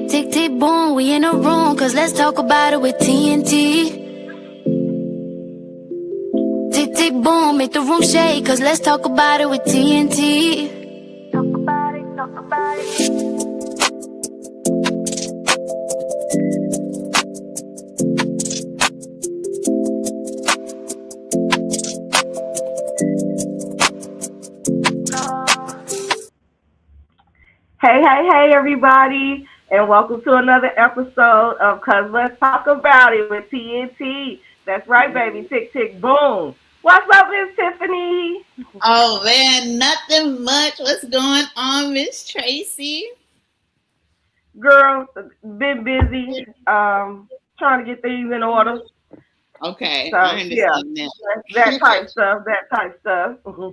Tick, tick, boom, we in a room, cause let's talk about it with TNT. Tick, tick, boom, make the room shake, cause let's talk about it with TNT. Talk about it, talk about it. Hey, everybody, and welcome to another episode of Cause Let's Talk About It with TNT. That's right, baby. Tick, tick, boom. What's up, Miss Tiffany? Oh, man, nothing much. What's going on, Miss Tracee? Girl, been busy, trying to get things in order. Okay, so, I understand that type stuff, Mm-hmm.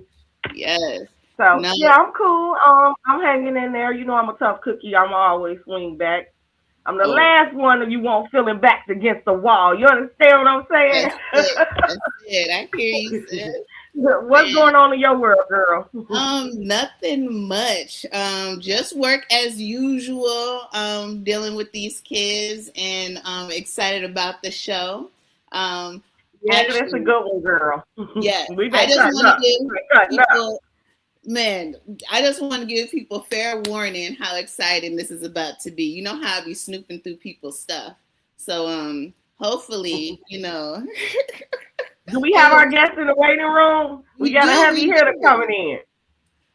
Yes. So, yeah, I'm cool. I'm hanging in there. You know I'm a tough cookie. I'm always swing back. I'm the last one that you want feeling backed against the wall. You understand what I'm saying? That's it. I hear you, sis. What's going on in your world, girl? Nothing much. Just work as usual. Dealing with these kids, and excited about the show. Yeah, that's a good one, girl. Yeah, I just want to give people. Man, I just want to give people fair warning how exciting this is about to be. You know how I be snooping through people's stuff. So hopefully, you know. Do we have our guests in the waiting room? We got a heavy hitter coming in.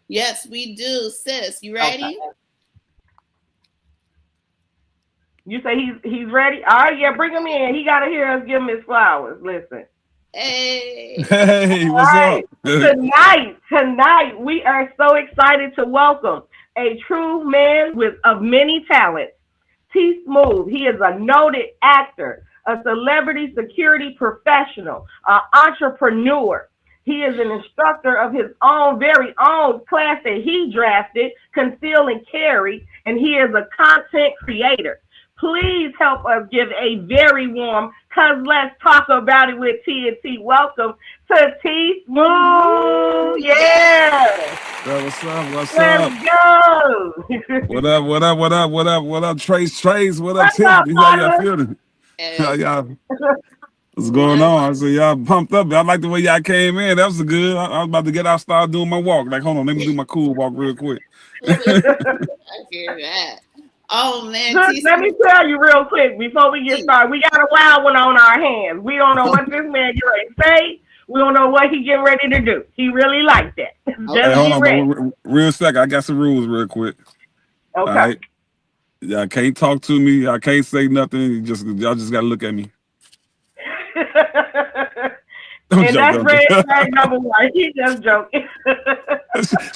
Yes, we do, sis. You ready? Okay. You say he's ready? All right, yeah, bring him in. He got to hear us give him his flowers. Listen. Hey, what's up? Tonight, we are so excited to welcome a true man of many talents, TSmoove. He is a noted actor, a celebrity security professional, an entrepreneur. He is an instructor of his very own class that he drafted, Conceal and Carry, and he is a content creator. Please help us give a very warm, cause let's talk about it with TNT. Welcome to TSmoove. Yeah. What's up? Let's go. What up, Tracee? What up, Tiffany? How y'all feeling? How y'all? What's going on? I said y'all pumped up. I like the way y'all came in. That was good. I was about to get out, start doing my walk. Like, hold on, let me do my cool walk real quick. I hear that. Oh, man. Let me tell you real quick before we get started. We got a wild one on our hands. We don't know what this man get ready to say. We don't know what he getting ready to do. He really liked that. Hey, hold on, real second. I got some rules real quick. Okay. All right? Y'all can't talk to me. I can't say nothing. Y'all just got to look at me. And that's red flag number one. He just joking.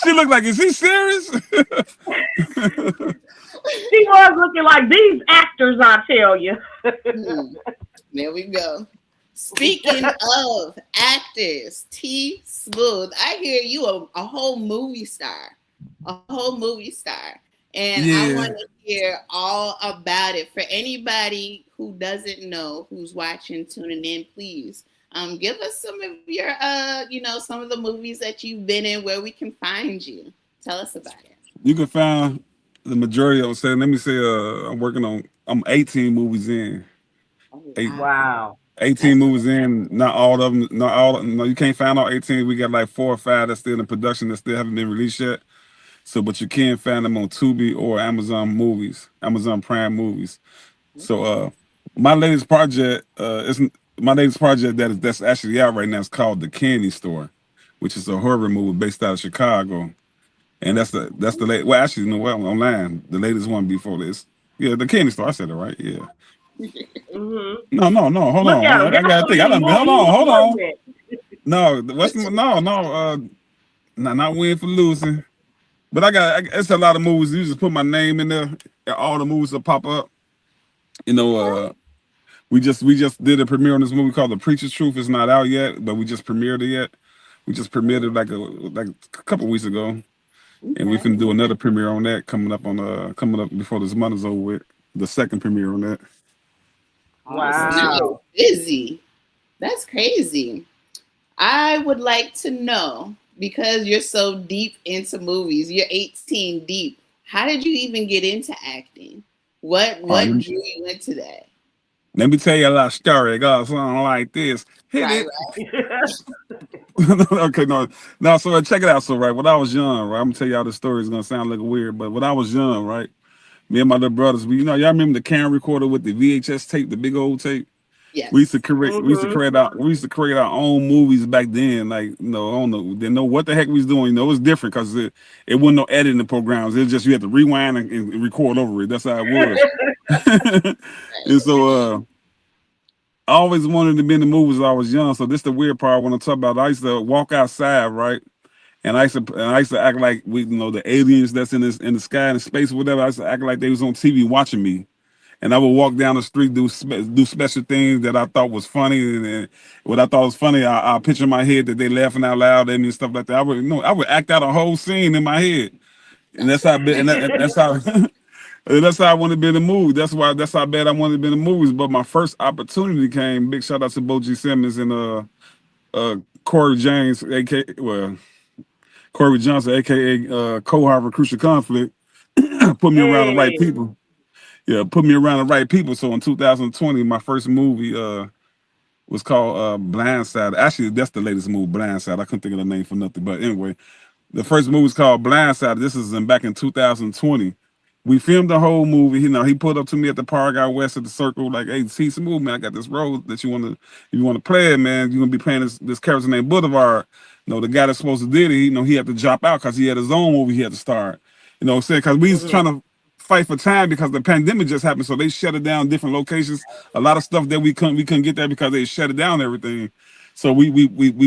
She looked like, is he serious? She was looking like these actors, I tell you. There we go. Speaking of actors, TSmoove, I hear you a whole movie star. A whole movie star. And I want to hear all about it. For anybody who doesn't know, who's watching, tuning in, please give us some of your, some of the movies that you've been in, where we can find you. Tell us about it. You can find the majority of them. Let me say, I'm 18 movies in. Wow. 18 movies in, not all of them. No, you can't find all 18. We got like 4 or 5 that's still in production that still haven't been released yet. So, but you can find them on Tubi or Amazon Prime Movies. So, my latest project that's actually out right now is called The Candy Store, which is a horror movie based out of Chicago. And that's the latest. Well, actually, no, I'm lying. The latest one before this. Yeah, The Candy Store. I said it right. Yeah. Mm-hmm. No. Hold on. I gotta think. Hold on. No, not Win for Losing. But it's a lot of movies. You just put my name in there, and all the movies will pop up. You know, we just did a premiere on this movie called The Preacher's Truth. It's not out yet, but we just premiered it We just premiered it like a couple weeks ago. And we can do another premiere on that coming up before this month is over with. The second premiere on that. Wow. Busy. That's crazy. I would like to know, because you're so deep into movies, you're 18 deep. How did you even get into acting? What All right, drew you into that? let me tell you a little story. It goes something like this. Hit Right, it. right. Okay, no. So check it out. So right, when I was young, right, I'm gonna tell y'all the story. It's gonna sound like weird, but when I was young, right, me and my little brothers, y'all remember the camera recorder with the VHS tape, the big old tape. We used to Yes. create, we used to create our, we used to create our own movies back then. Like, I don't know, didn't know what the heck we was doing. It was different because it wasn't no editing programs. It was just you had to rewind and record over it. That's how it was. And so, I always wanted to be in the movies when I was young. So this the weird part I want to talk about. I used to walk outside, right? And I used to act like the aliens that's in the sky and space or whatever. I used to act like they was on TV watching me. And I would walk down the street, do special things that I thought was funny, and what I thought was funny, I picture in my head that they laughing out loud at me and stuff like that. I would act out a whole scene in my head, and that's how, that's how, that's how I wanted to be in the movie. That's how bad I wanted to be in the movies. But my first opportunity came. Big shout out to Bo G. Simmons and Corey James, Corey Johnson, aka Co-Harvard Crucial Conflict, put me around the right Hey. people. Yeah, put me around the right people. So in 2020, my first movie was called Blindside. Actually, that's the latest movie, Blindside. I couldn't think of the name for nothing. But anyway, the first movie was called Blindside. This is back in 2020. We filmed the whole movie. He pulled up to me at the park out west of the circle, like, "Hey, TSmoove, man, I got this role that if you want to play it, man, you're gonna be playing this character named Boulevard. The guy that's supposed to did it, he had to drop out because he had his own movie he had to start. Because we was trying to fight for time because the pandemic just happened, so they shut it down different locations. A lot of stuff that we couldn't get there because they shut it down everything. So we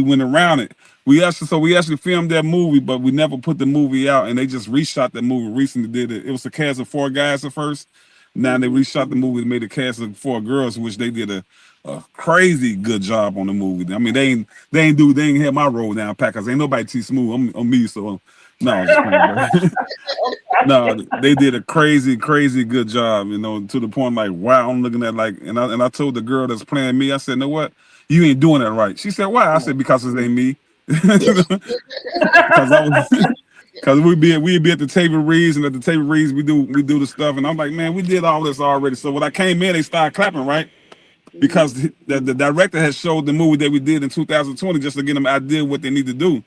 went around it. We actually filmed that movie, but we never put the movie out, and they just reshot that movie recently. Did it? It was a cast of 4 guys at first. Now they reshot the movie and made a cast of 4 girls, which they did a crazy good job on the movie. I mean, they ain't had my role down pat because ain't nobody TSmoove. I'm me, so no, I'm just playing, no, they did a crazy good job, to the point like, wow, I'm looking at like, and I told the girl that's playing me, I said, "No, what? You ain't doing that right." She said, "Why?" I said, "Because it ain't me." Because we'd be at the table reads, and at the table reads we do the stuff, and I'm like, man, we did all this already. So when I came in, they started clapping, right? Because the director had showed the movie that we did in 2020 just to get them an idea what they need to do.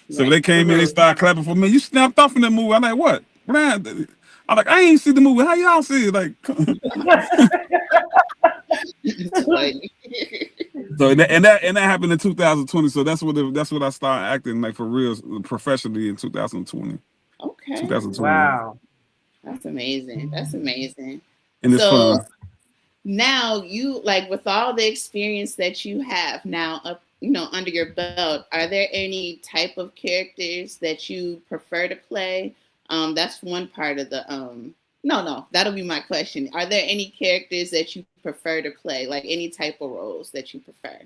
So they came in, they started clapping for me. You snapped off in that movie. I'm like, what? Man, I'm like, I ain't see the movie. How y'all see it? Like, so that happened in 2020. So that's what I started acting like for real professionally in 2020. Okay. 2020. Wow. That's amazing. That's amazing. And it's fun. Now you, like, with all the experience that you have now up, under your belt, are there any type of characters that you prefer to play? That's one part of the no, that'll be my question. Are there any characters that you prefer to play, like any type of roles that you prefer?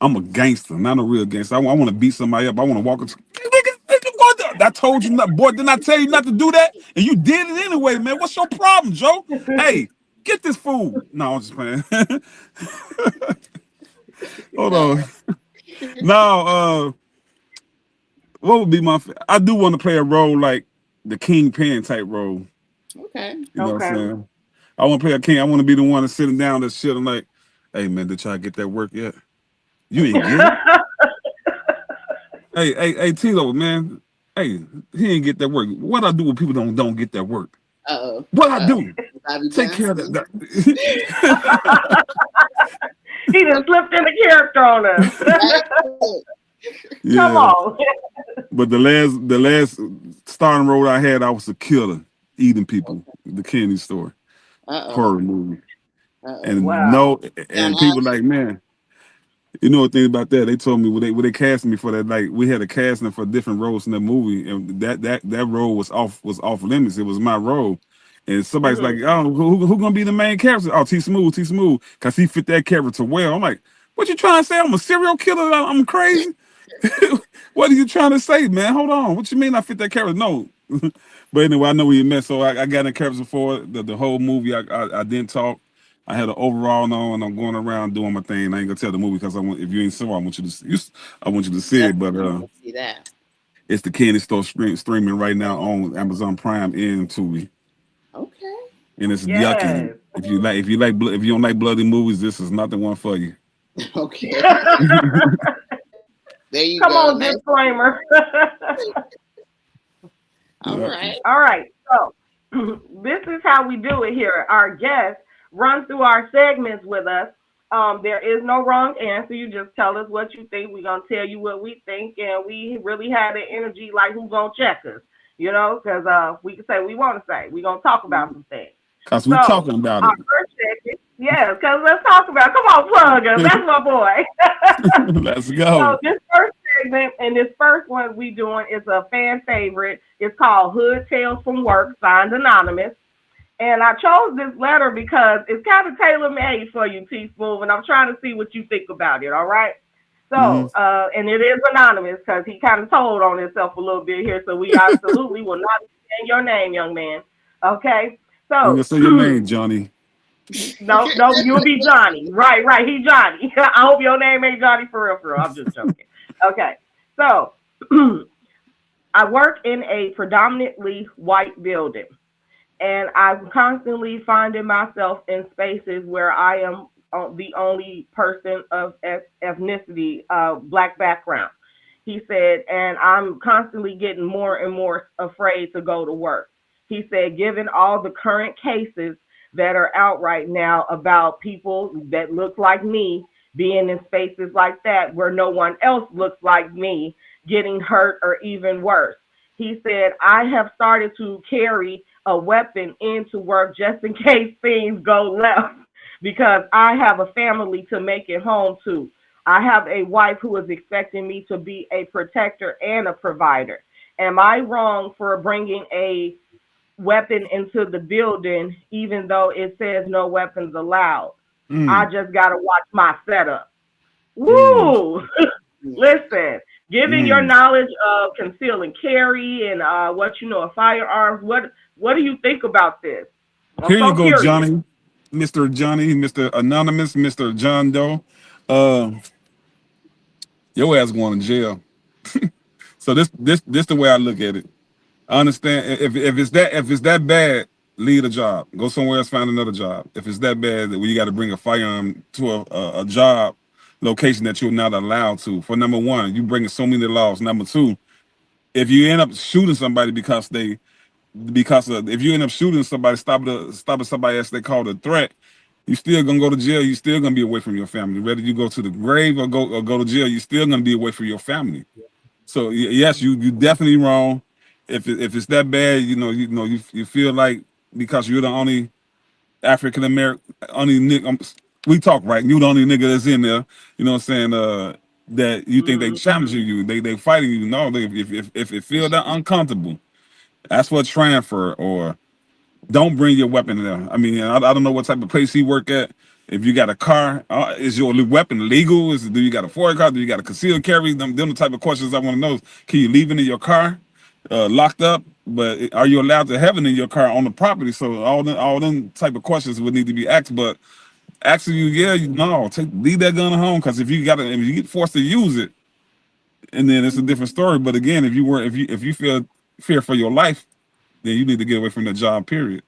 I'm a gangster, not a real gangster. I want to beat somebody up. I want to walk into. I told you not, boy. Didn't I tell you not to do that? And you did it anyway, man. What's your problem, Joe? Hey, get this food. No, I'm just playing. Hold on. Now, what would be I do want to play a role like the kingpin type role. Okay. You know what I'm saying? I want to play a king. I want to be the one that's sitting down that shit. I'm like, "Hey, man, did y'all get that work yet? You ain't get it." Hey, Tito, man. Hey, he ain't get that work. What I do when people don't get that work? What I do? Take care of that. He done slipped in the character on us. Come on. But the last starting role I had, I was a killer, eating people. The Candy Store horror movie. And and people like, man, the thing about that, they told me when they cast me for that, like we had a casting for different roles in the movie, and that role was off limits. It was my role. And somebody's like, "Oh, who gonna be the main character?" "Oh, TSmoove, because he fit that character well." I'm like, "What you trying to say? I'm a serial killer? I'm crazy?" What are you trying to say, man? Hold on. What you mean I fit that character? No. But anyway, I know where you met. So I got in character for the whole movie. I didn't talk. I had an overall on, and I'm going around doing my thing. I ain't gonna tell the movie because if you ain't saw, I want you to see it. But see that. It's the Candy Store streaming right now on Amazon Prime and Tubi. Okay. and it's Yes. yucky. If you don't like bloody movies, this is not the one for you. Okay. There you Come go. on, disclaimer. All right. All right. So this is how we do it here. Our guests run through our segments with us. There is no wrong answer. You just tell us what you think. We're gonna tell you what we think, and we really have the energy like who's gonna check us, because we can say what we want to say. We're gonna talk about some things. Cause we're talking about our it. first segment, yes, because let's talk about. Come on, plug us. That's my boy. Let's go. So this first segment and this first one we doing is a fan favorite. It's called Hood Tales from Work, signed anonymous. And I chose this letter because it's kind of tailor-made for you, TSmoove, and I'm trying to see what you think about it, all right? So, and it is anonymous because he kind of told on himself a little bit here, so we absolutely will not say your name, young man, okay? So, you'll say your name, Johnny. No, you'll be Johnny. Right, he Johnny. I hope your name ain't Johnny for real. I'm just joking. Okay, so I work in a predominantly white building. And I'm constantly finding myself in spaces where I am the only person of ethnicity, black background. He said, and I'm constantly getting more and more afraid to go to work. He said, given all the current cases that are out right now about people that look like me being in spaces like that where no one else looks like me getting hurt or even worse. He said, I have started to carry a weapon into work just in case things go left because I have a family to make it home to. I have a wife who is expecting me to be a protector and a provider. Am I wrong for bringing a weapon into the building even though it says no weapons allowed? I just got to watch my setup. Woo! Listen. Given your knowledge of conceal and carry and what you know of firearms, what do you think about this? Here you go, Johnny, Mr. Anonymous, Mr. John Doe. Your ass going to jail. So this the way I look at it. I understand if it's that bad, leave the job, go somewhere else, find another job. If it's that bad that you got to bring a firearm to a job location that you're not allowed to. For number one, you bringing so many laws. Number two, if you end up shooting somebody if you end up shooting somebody, stopping somebody else they call a threat, you still gonna go to jail. You still gonna be away from your family. Whether you go to the grave or go to jail, you still gonna be away from your family. So yes, you definitely wrong. If it's that bad, you feel like because you're the only African American, we talk right. You the only nigga that's in there. You know what I'm saying? That you think they challenging you, they fighting you. No, if it feel that uncomfortable, that's what transfer or don't bring your weapon there. I mean, I don't know what type of place he work at. If you got a car, is your weapon legal? Do you got a FOIA card? Do you got a concealed carry? Them the type of questions I want to know. Can you leave it in your car, locked up? But are you allowed to have it in your car on the property? So all them type of questions would need to be asked. But asking you, leave that gun at home because if you get forced to use it, and then it's a different story. But again, if you feel fear for your life, then you need to get away from the job. Period.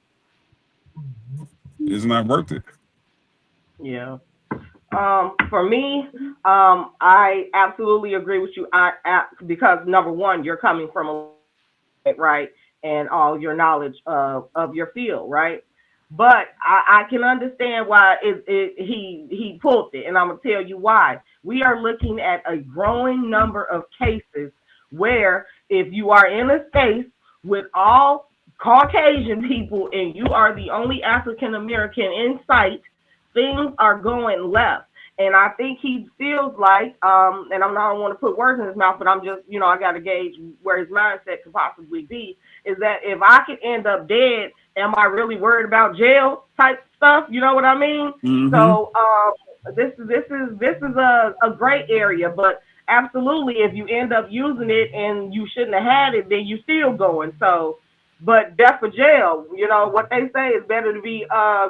It's not worth it. Yeah. For me, I absolutely agree with you. Because number one, you're coming from right, and all your knowledge of your field, right? But I can understand why he pulled it, and I'm gonna tell you why. We are looking at a growing number of cases where if you are in a space with all Caucasian people and you are the only African American in sight, things are going left. And I think he feels like, and I don't want to put words in his mouth, but I'm just, I got to gauge where his mindset could possibly be, is that if I could end up dead, am I really worried about jail type stuff? You know what I mean? Mm-hmm. So this is a gray area, but absolutely, if you end up using it and you shouldn't have had it, then you still going. So, but death or jail, what they say is better to be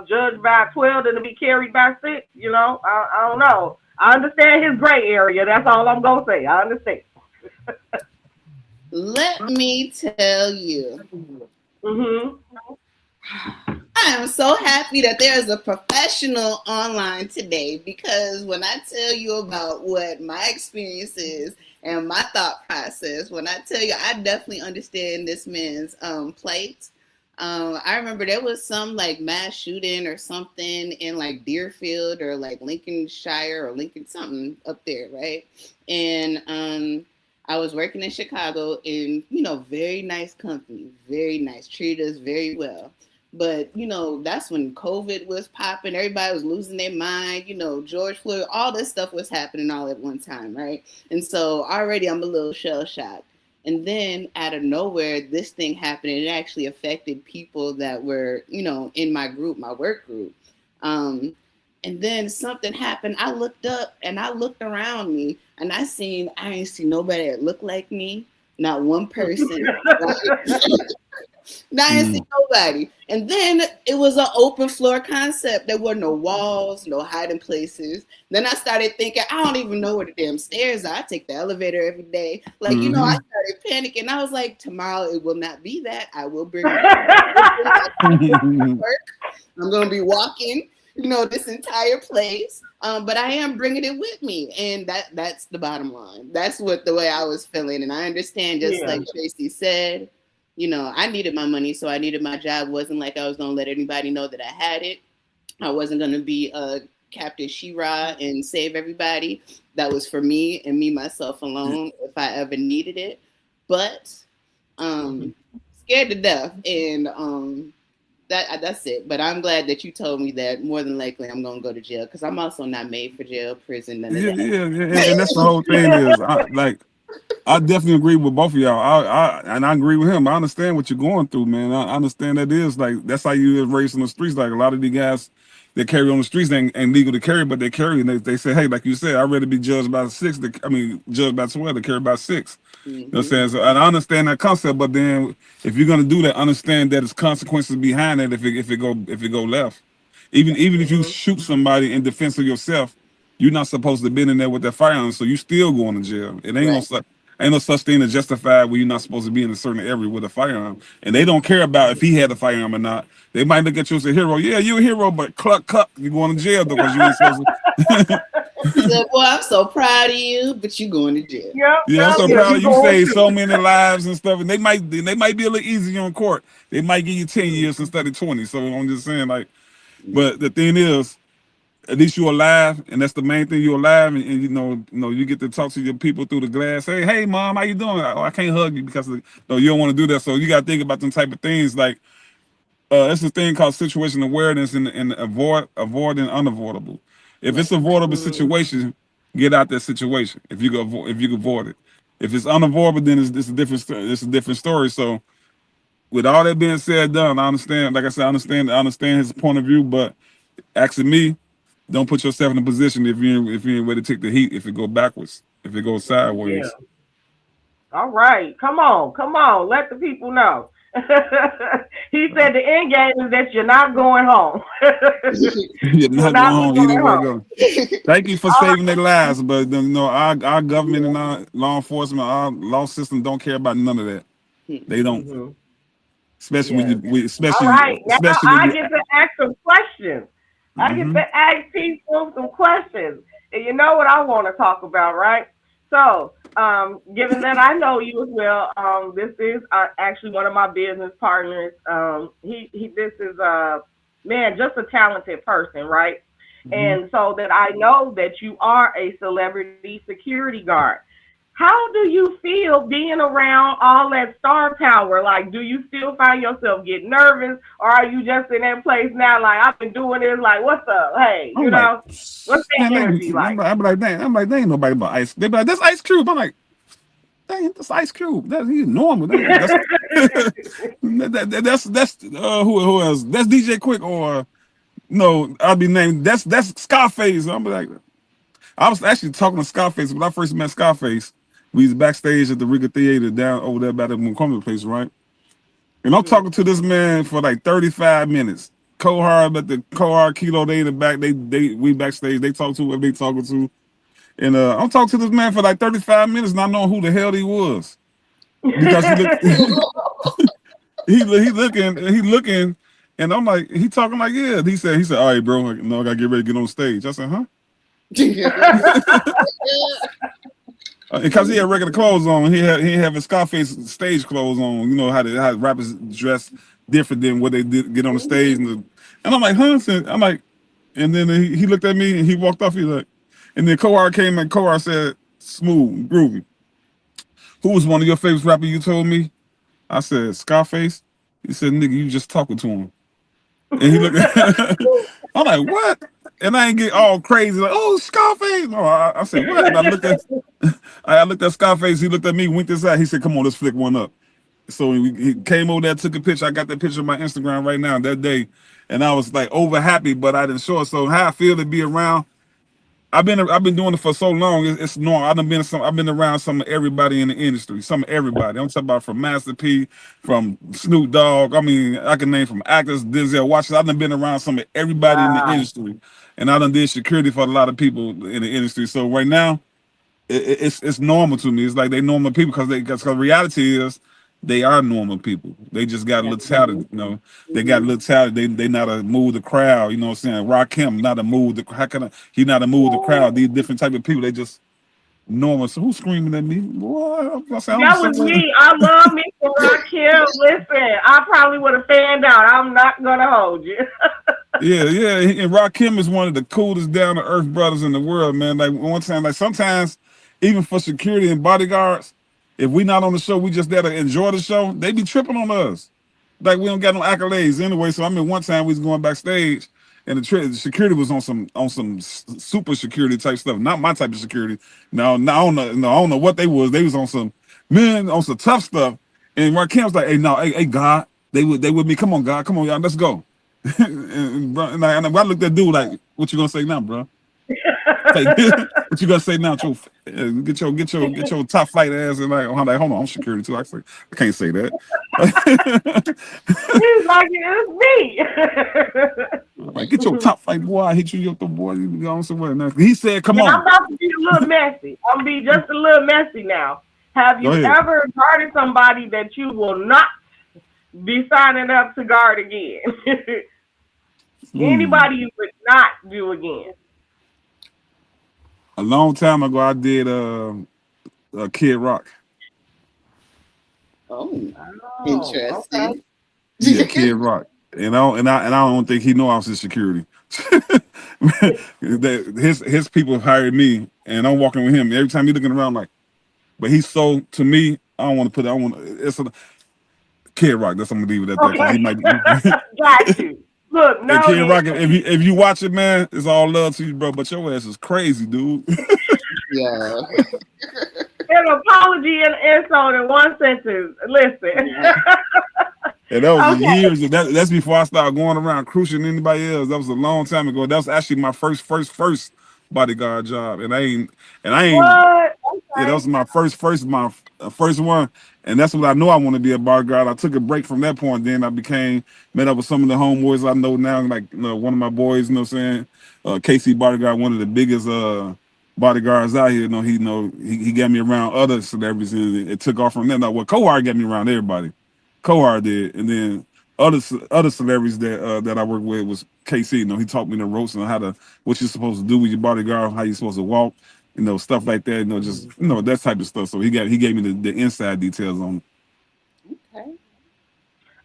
judged by 12 than to be carried by 6. I don't know. I understand his gray area. That's all I'm gonna say. I understand. Let me tell you. Mm-hmm. I am so happy that there is a professional online today, because when I tell you about what my experience is and my thought process, when I tell you, I definitely understand this man's plight. I remember there was some like mass shooting or something in like Deerfield or like Lincolnshire or Lincoln something up there, right? And I was working in Chicago in, very nice company, very nice, treated us very well. But, that's when COVID was popping. Everybody was losing their mind. George Floyd, all this stuff was happening all at one time, right? And so already I'm a little shell-shocked. And then out of nowhere, this thing happened, and it actually affected people that were, in my group, my work group. And then something happened. I looked up and I looked around me, and I ain't seen nobody that looked like me. Not one person. Now I didn't see nobody. And then it was an open floor concept. There were no walls, no hiding places. Then I started thinking, I don't even know where the damn stairs are. I take the elevator every day. Like, I started panicking. I was like, tomorrow it will not be that. I will bring work. I'm going to be walking, this entire place. But I am bringing it with me. And that's the bottom line. That's the way I was feeling. And I understand, just like Tracee said, I needed my money, so I needed my job. It wasn't like I was going to let anybody know that I had it. I wasn't going to be a Captain She-Ra and save everybody. That was for me and me, myself alone, if I ever needed it. But scared to death. And that's it. But I'm glad that you told me that more than likely I'm going to go to jail, because I'm also not made for jail, prison, none of that. Yeah. And that's the whole thing is, I definitely agree with both of y'all. And I agree with him. I understand what you're going through, man. I understand that is that's how you is raised on the streets. Like a lot of these guys that carry on the streets ain't legal to carry, but they carry, and they say, hey, like you said, I'd rather be judged by judged by 12 to carry by 6. You know what I'm saying? So, and I understand that concept, but then if you're gonna do that, understand that there's consequences behind it if it go left. Even if you shoot somebody in defense of yourself, you're not supposed to be in there with that firearm, so you still going to jail. It ain't no such thing as justified where you're not supposed to be in a certain area with a firearm. And they don't care about if he had a firearm or not. They might look at you as a hero. Yeah, you're a hero, but cluck, you're going to jail because you ain't supposed to. He said, boy, I'm so proud of you, but you going to jail. Yeah, I'm so proud of you. You saved so many lives and stuff. And they might be a little easy on court. They might give you 10 years instead of 20. So I'm just saying, but the thing is, at least you're alive, and that's the main thing. You're alive, and you get to talk to your people through the glass. Hey, mom, how you doing? Oh, I can't hug you because you don't want to do that. So you got to think about them type of things. Like it's a thing called situational awareness and avoiding unavoidable. If it's an avoidable situation, get out that situation. If you can avoid it. If it's unavoidable, then it's a different story. So with all that being said and done, I understand. Like I said, I understand his point of view, but asking me. Don't put yourself in a position if you ain't ready to take the heat. If it go backwards, if it goes sideways. Yeah. All right, come on, let the people know. He said the end game is that you're not going home. You're not going home either way go. Thank you for saving their lives, but our government and our law enforcement, our law system don't care about none of that. They don't. Especially when you, especially. All right, now I get to ask some questions. I get to ask TSmoove some questions. And you know what I want to talk about, right? So, given that I know you as well, this is actually one of my business partners. This is just a talented person, right? And so that I know that you are a celebrity security guard. How do you feel being around all that star power? Like, do you still find yourself getting nervous, or are you just in that place now? Like, I've been doing this. Like, what's up? Hey, what's that energy like? I'm like, there ain't nobody but Ice. They be like, that's Ice Cube. I'm like, dang, that's Ice Cube. He's normal. That's who else? That's DJ Quick, or no, I'll be named. That's Scarface. I'm like, I was actually talking to Scarface when I first met Scarface. We was backstage at the Riga Theater down over there by the Montgomery place, right? And I'm talking to this man for like 35 minutes. Cohard at the Cohard Kilo, they in the back, we backstage, they talk to whoever they talking to. And I'm talking to this man for like 35 minutes, not knowing who the hell he was. Because he looking, And I'm like, he talking like, yeah. He said, all right, bro, no, I gotta get ready to get on stage. I said, huh? Because he had regular clothes on, he didn't have his Scarface stage clothes on. You know how rappers dress different than what they did get on the stage, and I'm like, huh? I'm like, and then he looked at me and he walked off. He like, and then Kohar came and Kohar said, "Smooth, groovy. Who was one of your favorite rappers? You told me." I said, "Scarface." He said, "Nigga, you just talking to him." And he looked at I'm like, what? And I ain't get all crazy, like, oh, Scarface. No, I said, what? And I looked at Scarface, he looked at me, winked his eye, he said, come on, let's flick one up. So he came over there, took a picture. I got that picture on my Instagram right now that day. And I was like over happy, but I didn't show it. So how I feel to be around, I've been doing it for so long. It's normal. I've been around some of everybody in the industry. Some of everybody. I'm talking about from Master P, from Snoop Dogg. I mean, I can name from actors, Denzel Washington. I've been around some of everybody in the industry, and I done did security for a lot of people in the industry. So right now, it's normal to me. It's like they normal people because the reality is they are normal people. They just got a little talented, you know. They got a little talented. They not a move the crowd, you know what I'm saying? Rakim not a move the he not a move the crowd. These different type of people, they just normal. So who's screaming at me? Boy, that was me. I love me for Rakim. Listen, I probably would have fanned out. I'm not gonna hold you. Yeah. And Rakim is one of the coolest down to earth brothers in the world, man. Like one time, like sometimes, even for security and bodyguards, if we not on the show, we just there to enjoy the show. They be tripping on us, like we don't got no accolades anyway. So I mean, one time we was going backstage, and the security was on some super security type stuff, not my type of security. No, I don't know what they was. They was on some tough stuff. And Rakim was like, hey, God, they with me. Come on, God, come on, y'all, let's go. and I looked at dude like, what you gonna say now, bro? Like, what you gonna say now? Get your top flight ass and like, hold on, I'm security too. I can't say that. He's like, it's me. Like, get your top flight, boy. I hit you up, the boy. You going somewhere now? He said, "Come on." I'm about to be a little messy. I'm gonna be just a little messy now. Have you ever guarded somebody that you will not be signing up to guard again? Anybody you would not do again? A long time ago, I did Kid Rock. Oh, interesting. Okay. Yeah, Kid Rock, and I don't think he know I was his security. his people hired me, and I'm walking with him every time he looking around like, but he's so to me. I don't want to put it. It's a Kid Rock. That's I'm gonna leave it at that. Okay. He might. Got you. Look, no. Kid Rock, if you watch it, man, it's all love to you, bro. But your ass is crazy, dude. Yeah. An apology and insult in one sentence. Listen. And that was years. That's before I started going around cruising anybody else. That was a long time ago. That was actually my first bodyguard job, and I ain't. What? Okay. Yeah, that was my first one, and that's what I know I want to be a bodyguard. I took a break from that point. Then I met up with some of the homeboys I know now, like one of my boys. You know what I'm saying? KC Bodyguard, one of the biggest bodyguards out here. He got me around other celebrities, and it took off from there. Now, Kohar got me around everybody. Kohar did, and then other celebrities that I worked with was KC. He taught me the ropes and what you're supposed to do with your bodyguard, how you're supposed to walk, stuff like that. Just that type of stuff. So he gave me the inside details on it. Okay.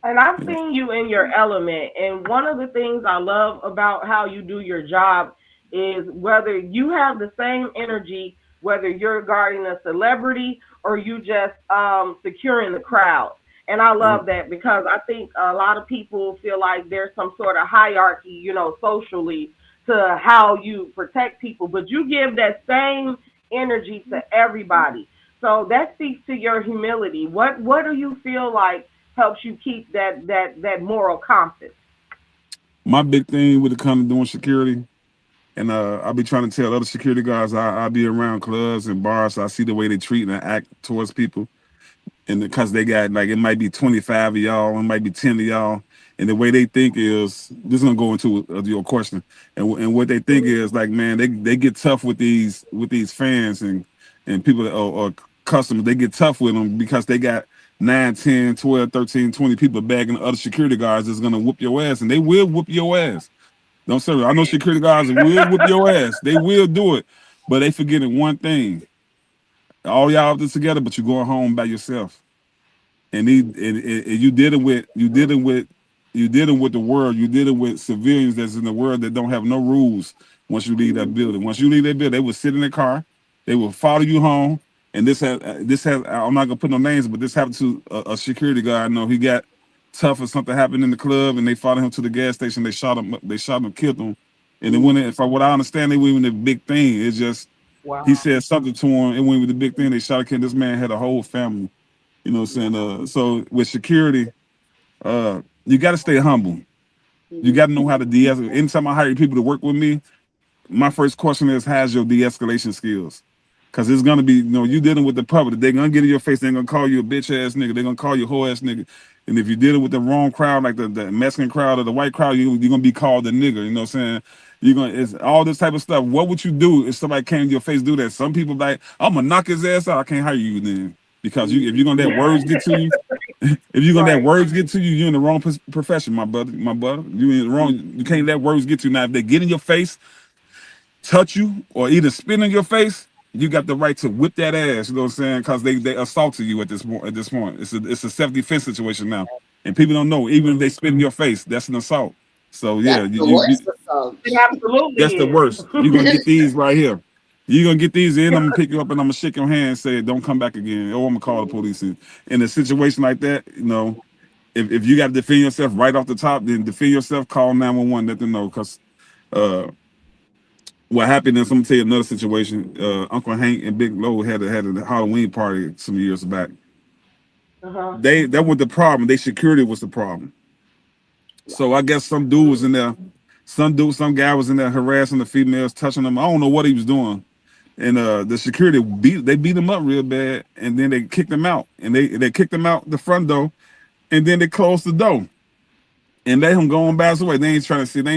And I've seen you in your element, and one of the things I love about how you do your job is whether you have the same energy, whether you're guarding a celebrity or you just securing the crowd. And I love that because I think a lot of people feel like there's some sort of hierarchy, socially to how you protect people, but you give that same energy to everybody. So that speaks to your humility. What do you feel like helps you keep that moral compass? My big thing with it comes to doing security, and I'll be trying to tell other security guys, I'll be around clubs and bars, so I see the way they treat and act towards people. And because they got, like, it might be 25 of y'all, it might be 10 of y'all, and the way they think is, this is gonna go into your question, and what they think is, like, man, they get tough with these fans and people or customers. They get tough with them because they got 9, 10, 12, 13, 20 people bagging other security guards that's gonna whoop your ass, and they will whoop your ass. Don't say I know security guards will whoop your ass. They will do it, but they forgetting one thing. All y'all up this together, but you're going home by yourself. And you dealing with the world. You dealing with civilians that's in the world that don't have no rules. Once you leave that building, they will sit in their car, they will follow you home. And this has I'm not gonna put no names, but this happened to a security guard. I know he got tough or something happened in the club, and they followed him to the gas station. They shot him, killed him. And then what I understand, they went with the big thing. It's just he said something to him. It went with the big thing. They shot a kid. This man had a whole family. You know what I'm saying? So with security, you got to stay humble. You got to know how to de-escalate. Anytime I hire people to work with me, my first question is, how's your de-escalation skills? Because it's going to be, you dealing with the public. They're going to get in your face. They're going to call you a bitch-ass nigga. They're going to call you a whole-ass nigga. And if you're dealing with the wrong crowd, like the Mexican crowd or the white crowd, you're going to be called a nigger. You know what I'm saying? It's all this type of stuff. What would you do if somebody came to your face do that? Some people like, I'm going to knock his ass out. I can't hire you then. Because if you're going to let words get to you, you're in the wrong profession, my brother. You in the wrong. You can't let words get to you. Now, if they get in your face, touch you, or either spit in your face, you got the right to whip that ass. You know what I'm saying? Because they assaulted you at this point. It's a self-defense situation now, and people don't know. Even if they spit in your face, that's an assault. So yeah, absolutely. That's the worst. You're gonna get these right here. You're gonna get these in. I'm gonna pick you up and I'm gonna shake your hand and say, "Don't come back again," or I'm gonna call the police. In a situation like that, if you got to defend yourself right off the top, then defend yourself. Call 911. Let them know. Because what happened is, I'm gonna tell you another situation. Uncle Hank and Big Low had a Halloween party some years back. That was the problem. Their security was the problem. So I guess some dude was in there. Some guy was in there harassing the females, touching them. I don't know what he was doing. And the security beat him up real bad, and then they kicked him out. And they kicked him out the front door, and then they closed the door and let him go on by his way. They ain't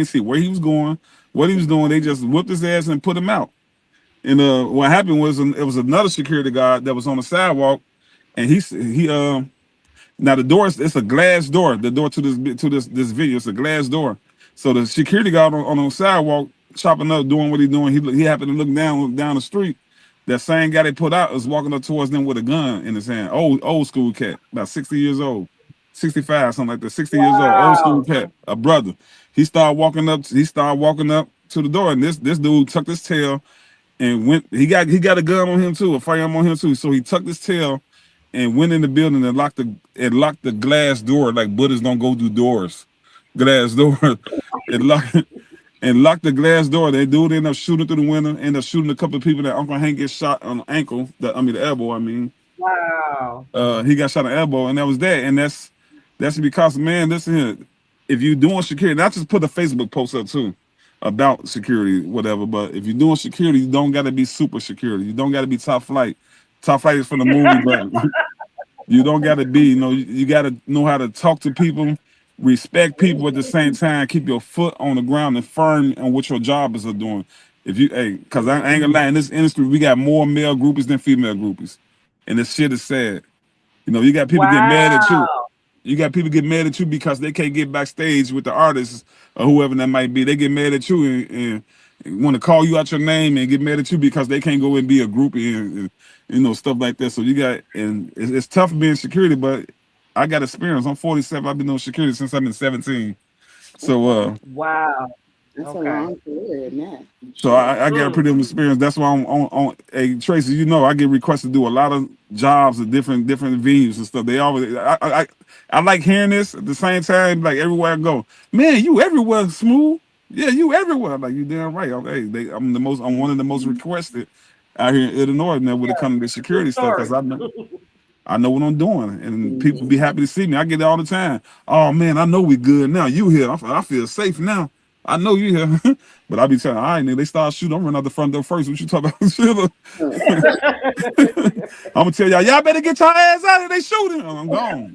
see where he was going, what he was doing. They just whipped his ass and put him out. And what happened was, it was another security guard that was on the sidewalk, and he now the door it's a glass door. The door to this video, it's a glass door. So the security guard on the sidewalk chopping up, doing what he's doing. He happened to look down the street. That same guy they put out was walking up towards them with a gun in his hand. Old school cat, about 60 years old, 65, something like that. 60 years old, old school cat, a brother. He started walking up to the door, and this dude tucked his tail and went. He got a gun on him too, a firearm on him too. So he tucked his tail and went in the building and locked the glass door, like Buddhists don't go through doors. Glass door and locked the glass door. They dude ended up shooting through the window, ended up shooting a couple of people. That Uncle Hank get shot on the ankle, the elbow. Wow. He got shot on the elbow, and that was that. And that's because, man, listen here. If you're doing security, not just put a Facebook post up too about security, whatever. But if you're doing security, you don't got to be super security. You don't got to be top flight. Top flight is from the movie, but you don't got to be. You got to know how to talk to people. Respect people at the same time. Keep your foot on the ground and firm on what your jobbers are doing. Because I ain't gonna lie, in this industry, we got more male groupies than female groupies, and this shit is sad. You got people get mad at you. You got people get mad at you because they can't get backstage with the artists or whoever that might be. They get mad at you and want to call you out your name and get mad at you because they can't go and be a groupie and stuff like that. So it's tough being security, but I got experience. I'm 47. I've been doing security since I've been 17. So wow. That's a long period, man. So I got a pretty good experience. That's why I'm on. Hey, Tracee, I get requested to do a lot of jobs at different venues and stuff. They always I like hearing this at the same time. Like everywhere I go, man, you everywhere, Smooth. Yeah, you everywhere. I'm like, you damn right. I'm one of the most requested out here in Illinois now when it comes to security stuff, because I know what I'm doing, and people be happy to see me. I get it all the time. Oh man, I know we good now. You here? I feel safe now. I know you here, but I be telling, all right, nigga, they start shooting. I'm running out the front door first. What you talking about? I'm gonna tell y'all better get your ass out of there. They shooting. I'm gone.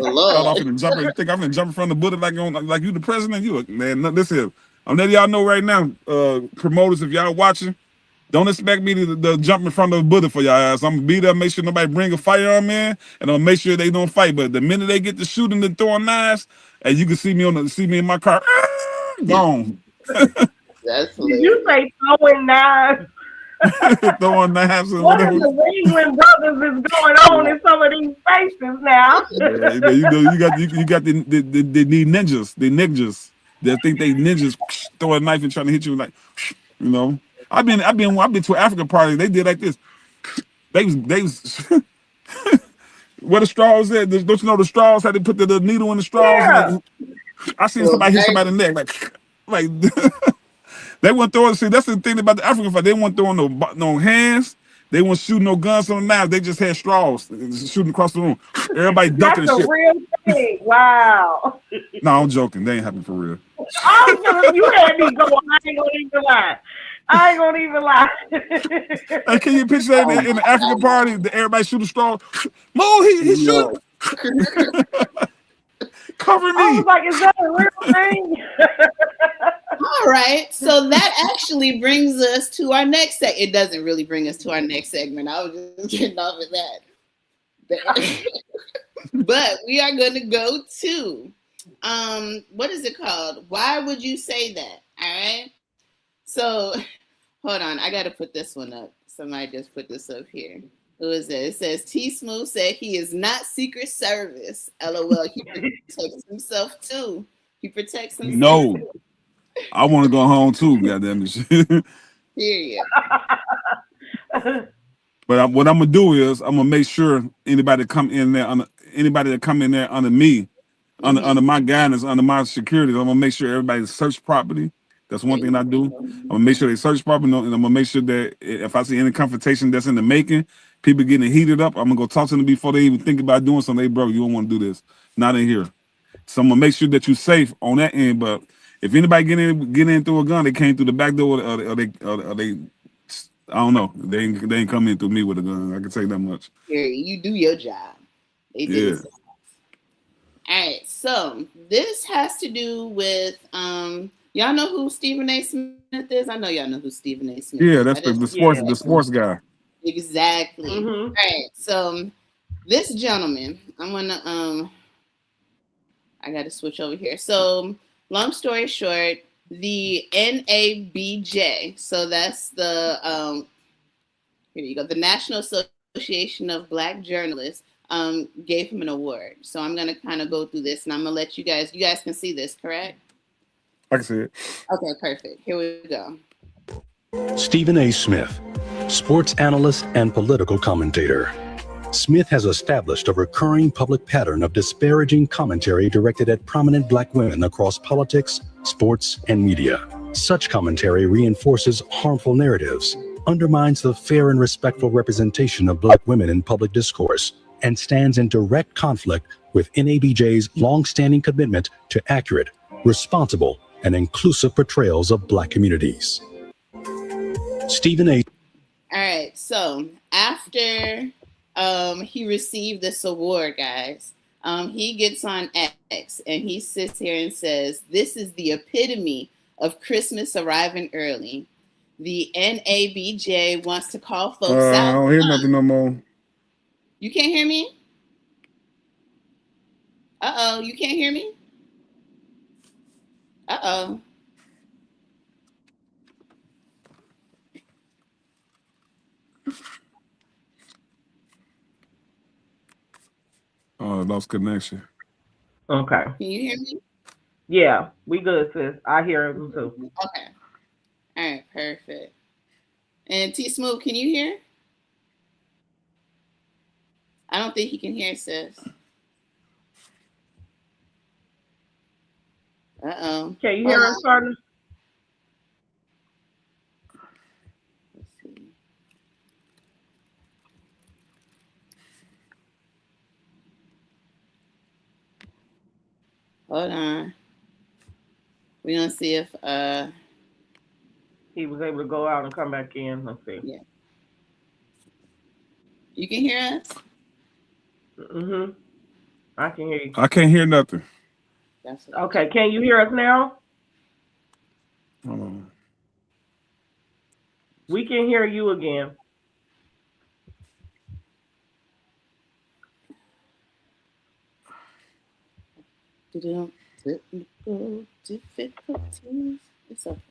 Off and jump. You think I'm gonna jump in front of the bullet like you the president? Man, listen here. I'm letting y'all know right now, promoters, if y'all watching, Don't expect me to jump in front of a bullet for y'all ass. I'm gonna be there, make sure nobody bring a firearm in, and I'll make sure they don't fight. But the minute they get to shooting and throwing knives, and you can see me in my car, gone. That's Did you hilarious. say throwing knives? Throwing knives and What in whatever. the Ringling Brothers is going on in some of these spaces now? But you know, you got the need ninjas, the ninjas that think they ninjas throw a knife and trying to hit you like, you know. I've been to an African party. They did like this. They was where the straws at? Don't you know the straws? How they put the needle in the straws? And Yeah. like, I seen Well, somebody hit somebody in the neck like they weren't throwing. See, that's the thing about the African fight. They weren't throwing no hands. They weren't shooting no guns on the knives. They just had straws shooting across the room. Everybody That's ducking and a shit. real thing. Wow. No, I'm joking. They ain't happening for real. You had me going. I ain't gonna even lie. Hey, can you picture that oh in my the African God. party? Everybody shooting straws. Move, he No. shooting. Cover I was me. like, is that a real thing? All right. So that actually brings us to our next segment. It doesn't really bring us to our next segment. I was just getting off of that. But we are going to go to what is it called? Why would you say that? All right. So hold on. I got to put this one up. Somebody just put this up here. Who is it? It says TSmoove said he is not Secret Service. LOL. He protects himself too. He protects himself. No, I want to go home too. Goddamn it. Period. But what I'm gonna do is I'm gonna make sure anybody that come in there under me, under my guidance, under my security, I'm gonna make sure everybody's searched properly. That's one thing I do. I'm gonna make sure they search properly, and I'm gonna make sure that if I see any confrontation that's in the making, people getting heated up, I'm gonna go talk to them before they even think about doing something. Hey, bro, you don't want to do this. Not in here. So I'm gonna make sure that you're safe on that end. But if anybody get in through a gun, they came through the back door, or they I don't know. They ain't come in through me with a gun. I can tell you that much. Period. You do your job. They did it. All right. So this has to do with y'all know who Stephen A. Smith is? I know y'all know who Stephen A. Smith is. Yeah, that's the sports guy. Exactly. Mm-hmm. All right. So this gentleman, I'm gonna I gotta switch over here. So long story short, the NABJ, so that's the here you go, the National Association of Black Journalists, gave him an award. So I'm gonna kind of go through this, and I'm gonna let you guys can see this, correct? I can see it. Okay, perfect. Here we go. Stephen A. Smith, sports analyst and political commentator. Smith has established a recurring public pattern of disparaging commentary directed at prominent Black women across politics, sports, and media. Such commentary reinforces harmful narratives, undermines the fair and respectful representation of Black women in public discourse, and stands in direct conflict with NABJ's long-standing commitment to accurate, responsible, and inclusive portrayals of Black communities. Stephen A. All right, so after he received this award, guys, he gets on X and he sits here and says, "This is the epitome of Christmas arriving early. The NABJ wants to call folks out." I don't hear nothing no more. You can't hear me? Uh-oh, you can't hear me? Uh-oh. Oh, lost connection. Okay. Can you hear me? Yeah, we good, sis. I hear him too. Okay. All right, perfect. And TSmoove, can you hear? I don't think he can hear, sis. Uh-oh. Can you hear us, partner? Let's see. Hold on. We're gonna see if He was able to go out and come back in. Let's see. yeah. You can hear us? Mm-hmm. I can hear you. I can't hear nothing. That's Okay, can you hear us now? Hold on. We can hear you again. Technical difficulties. It's okay.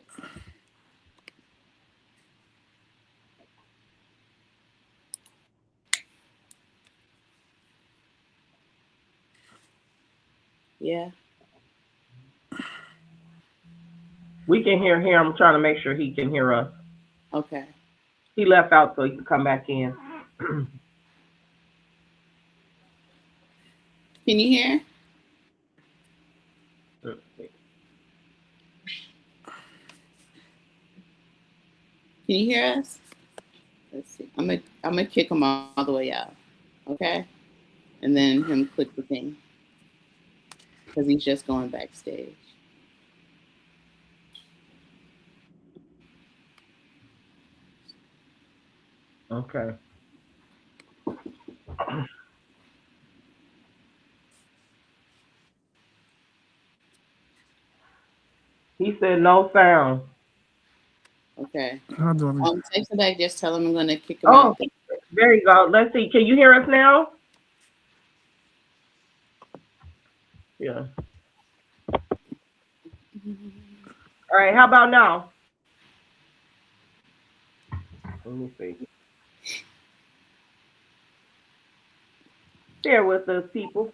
Yeah. We can hear him. I'm trying to make sure he can hear us. Okay. He left out so he can come back in. Can you hear? Can you hear us? Let's see. I'm gonna kick him all the way out. Okay. And then him click the thing. Because he's just going backstage. Okay. He said no sound. Okay. How do I? Text him back. Just tell him I'm gonna kick him Oh, out. there you go. Let's see. Can you hear us now? Yeah. All right. How about now? Let me see. Share with us, people.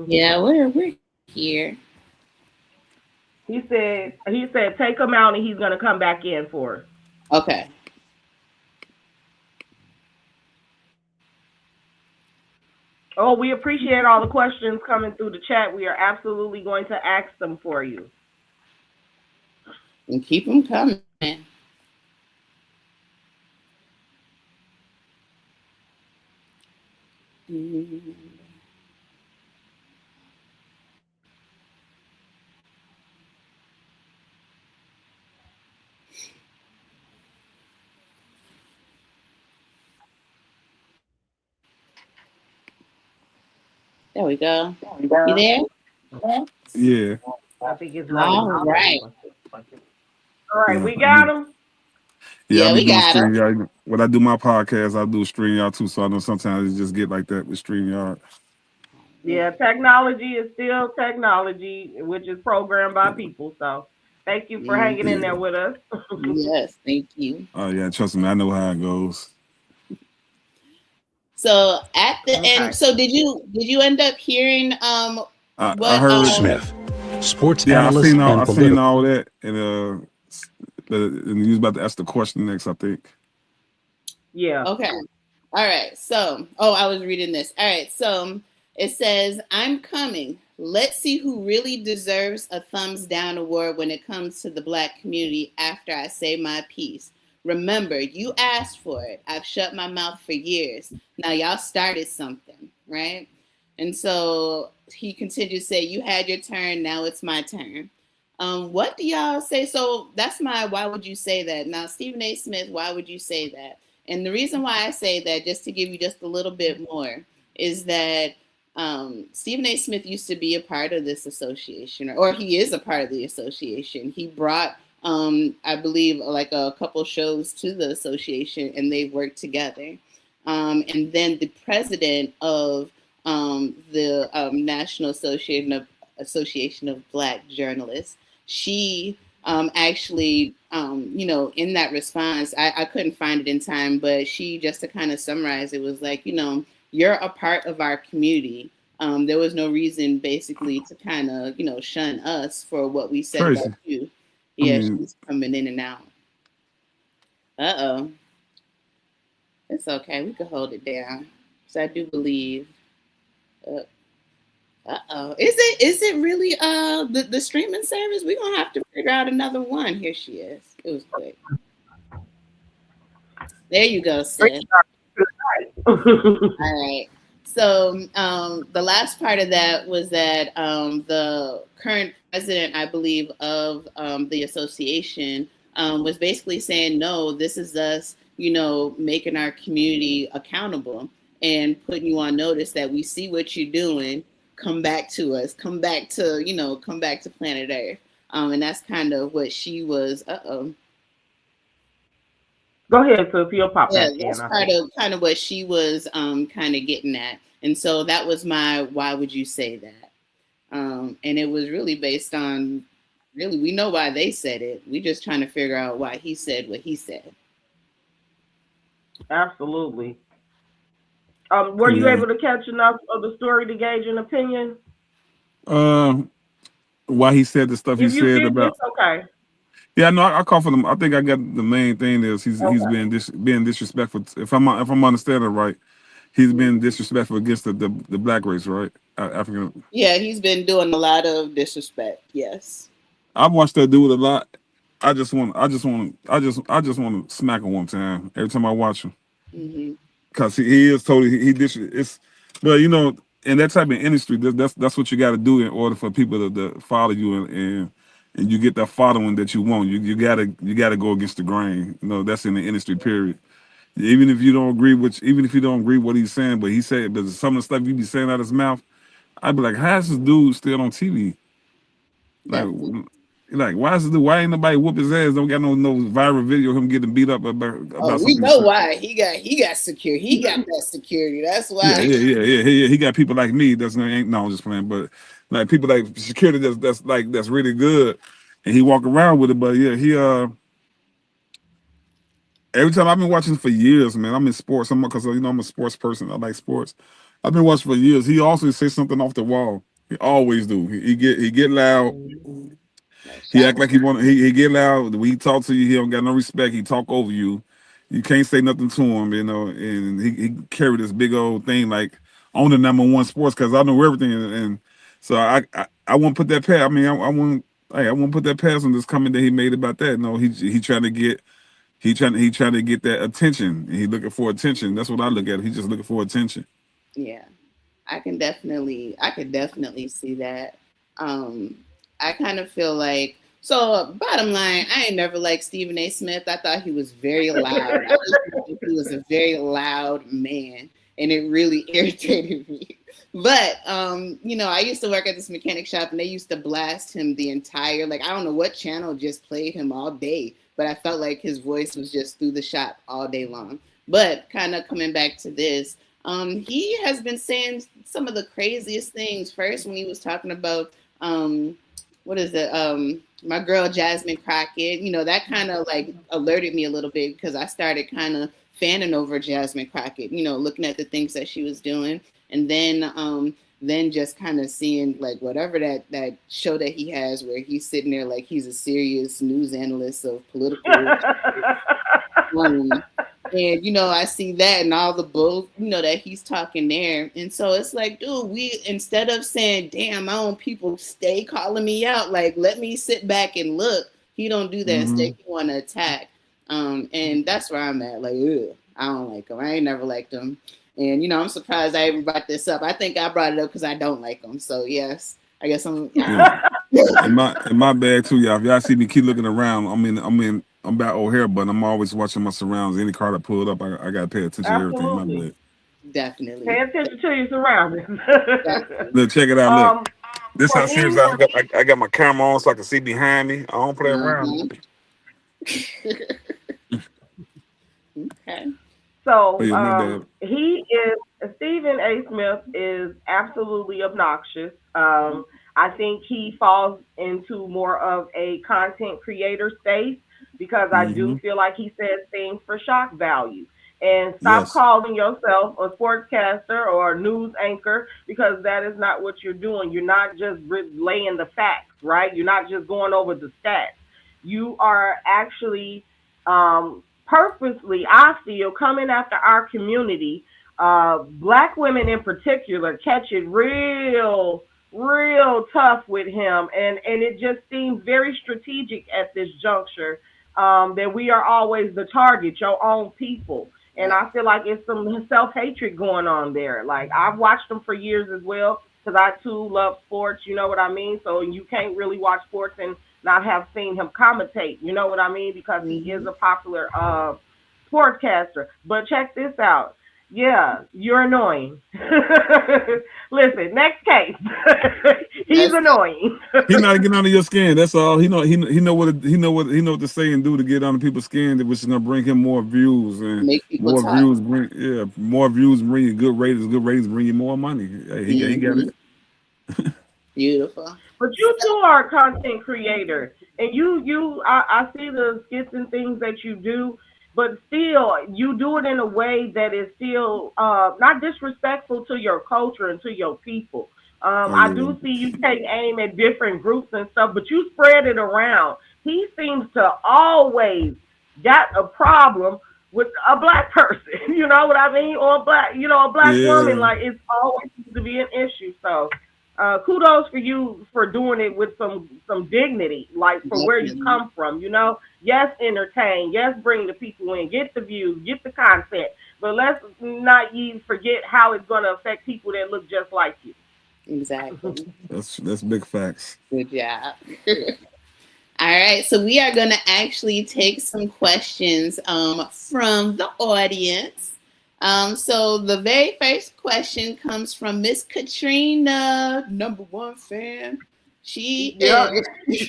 Yeah, we're here. He said take him out and he's gonna come back in for us. Okay. Oh, we appreciate all the questions coming through the chat. We are absolutely going to ask them for you. And keep them coming. There we go. You there? Yeah. I think it's All right. All right, we got him. Yeah, I be we doing got him. StreamYard. When I do my podcast, I do StreamYard too. So I know sometimes it just get like that with StreamYard. Yeah, technology is still technology, which is programmed by people. So thank you for hanging in there with us. Yes, thank you. Oh yeah, trust me, I know how it goes. So at the end, so did you end up hearing I heard Smith, sports yeah, analyst I seen all that, and you was about to ask the question next, I think. Yeah. Okay. All right. So, I was reading this. All right. So it says, "I'm coming. Let's see who really deserves a thumbs down award when it comes to the Black community after I say my piece. Remember, you asked for it. I've shut my mouth for years. Now y'all started something, right?" And so he continued to say, "You had your turn. Now it's my turn." What do y'all say? So that's my why would you say that? Now, Stephen A. Smith, why would you say that? And the reason why I say that, just to give you just a little bit more, is that Stephen A. Smith used to be a part of this association, or he is a part of the association. He brought, I believe, like a couple shows to the association, and they worked together. And then the president of the National Association of Black Journalists, she actually, in that response, I couldn't find it in time, but she, just to kind of summarize, it was like, you're a part of our community. There was no reason basically to kind of, shun us for what we said Tracee. about you. Yeah, she's coming in and out. Uh-oh. It's okay. We could hold it down. So I do believe. Uh-oh. Is it really the streaming service? We're gonna have to figure out another one. Here she is. It was quick. There you go, sis. All right. So the last part of that was that the current president, I believe, of the association was basically saying, no, this is us, making our community accountable and putting you on notice that we see what you're doing. Come back to us. Come back to planet Earth. And that's kind of what she was. Go ahead, so if you'll pop Yeah, back in. that's kind of what she was kind of getting at. And so that was my why would you say that? And it was really based on really we know why they said it. We just trying to figure out why he said what he said. Absolutely. Were you able to catch enough of the story to gauge an opinion? Why he said the stuff he If you said did, about. it's okay. Yeah, no, I call for them. I think I got the main thing is he's Okay. being disrespectful. If I'm understanding right, he's been disrespectful against the black race, right? African. Yeah, he's been doing a lot of disrespect. Yes. I've watched that dude a lot. I just want to smack him one time every time I watch him, because he is totally it's. But you know, in that type of industry, that's what you got to do in order for people to follow you and you get that following that you want. You gotta go against the grain. You know, that's in the industry. Period. Even if you don't agree what he's saying, but he said, but some of the stuff you be saying out of his mouth, I'd be like, how is this dude still on TV? Like, why is this dude? Why ain't nobody whoop his ass? Don't got no viral video of him getting beat up about something. We know why he got security. He got that security. That's why. Yeah. He got people like me. I'm just playing, but like people like security that's really good, and he walk around with it. But yeah, he every time I've been watching for years, man. I'm in sports. Because I'm a sports person. I like sports. I've been watching for years. He also says something off the wall. He always do. He get loud. He act like he get loud. When he talk to you, he don't got no respect. He talk over you. You can't say nothing to him, you know. And he carry this big old thing like on the #1 sports because I know everything. And so I won't put that past. I mean, I won't put that past on this comment that he made about that. No, he trying to get that attention. He looking for attention. That's what I look at. He's just looking for attention. Yeah, I could definitely see that. I kind of feel like, so bottom line, I ain't never liked Stephen A. Smith. I thought he was very loud. He was a very loud man, and it really irritated me. But, I used to work at this mechanic shop, and they used to blast him the entire, I don't know what channel just played him all day, but I felt like his voice was just through the shop all day long. But kind of coming back to this, he has been saying some of the craziest things. First, when he was talking about, what is it? My girl Jasmine Crockett, that kind of alerted me a little bit because I started kind of fanning over Jasmine Crockett, looking at the things that she was doing. And then just kind of seeing whatever that show that he has where he's sitting there like he's a serious news analyst of political. And, I see that and all the bull, that he's talking there. And so it's like, dude, instead of saying, damn, my own people stay calling me out, let me sit back and look. He don't do that. Instead, he want to attack. And that's where I'm at. Ugh, I don't like him. I ain't never liked him. And, I'm surprised I even brought this up. I think I brought it up because I don't like him. So, yes, I guess I'm. Yeah. in my bag, too, y'all. If y'all see me keep looking around, I'm about O'Hare, but I'm always watching my surroundings. Any car that pulled up, I got to pay attention to everything in my bag. Definitely. Pay attention to your surroundings. Look, check it out. Look. This how serious I got my camera on so I can see behind me. I don't play around. Okay. So Stephen A. Smith is absolutely obnoxious. I think he falls into more of a content creator space because I do feel like he says things for shock value. And stop calling yourself a sportscaster or a news anchor because that is not what you're doing. You're not just relaying the facts, right? You're not just going over the stats. You are actually purposely, I feel, coming after our community. Black women in particular catch it real tough with him. And it just seems very strategic at this juncture that we are always the target, your own people. And I feel like it's some self-hatred going on there. I've watched him for years as well because I, too, love sports. You know what I mean? So you can't really watch sports and not have seen him commentate. You know what I mean? Because he is a popular sportscaster. But check this out. Yeah, you're annoying. Listen, next case. He's That's annoying. He not getting under your skin. That's all. He know what to say and do to get under people's skin, which is gonna bring him more views and make people more talk. views more views bring you good ratings. Good ratings bring you more money. Hey, he got Mhm. it. Beautiful. But you too are a content creator, and I see the skits and things that you do, but still you do it in a way that is still not disrespectful to your culture and to your people. Oh I yeah. do see you take aim at different groups and stuff, but you spread it around. He seems to always got a problem with a black person, you know what I mean, or a black, a black woman. Yeah. Like it's always seems to be an issue. So kudos for you for doing it with some dignity, like for where you Definitely. come from. Yes, entertain. Yes, bring the people in, get the views, get the content. But let's not even forget how it's going to affect people that look just like you. Exactly. That's big facts. Good job. All right, so we are going to actually take some questions from the audience. So the very first question comes from Miss Katrina, #1 fan. She Yeah. is.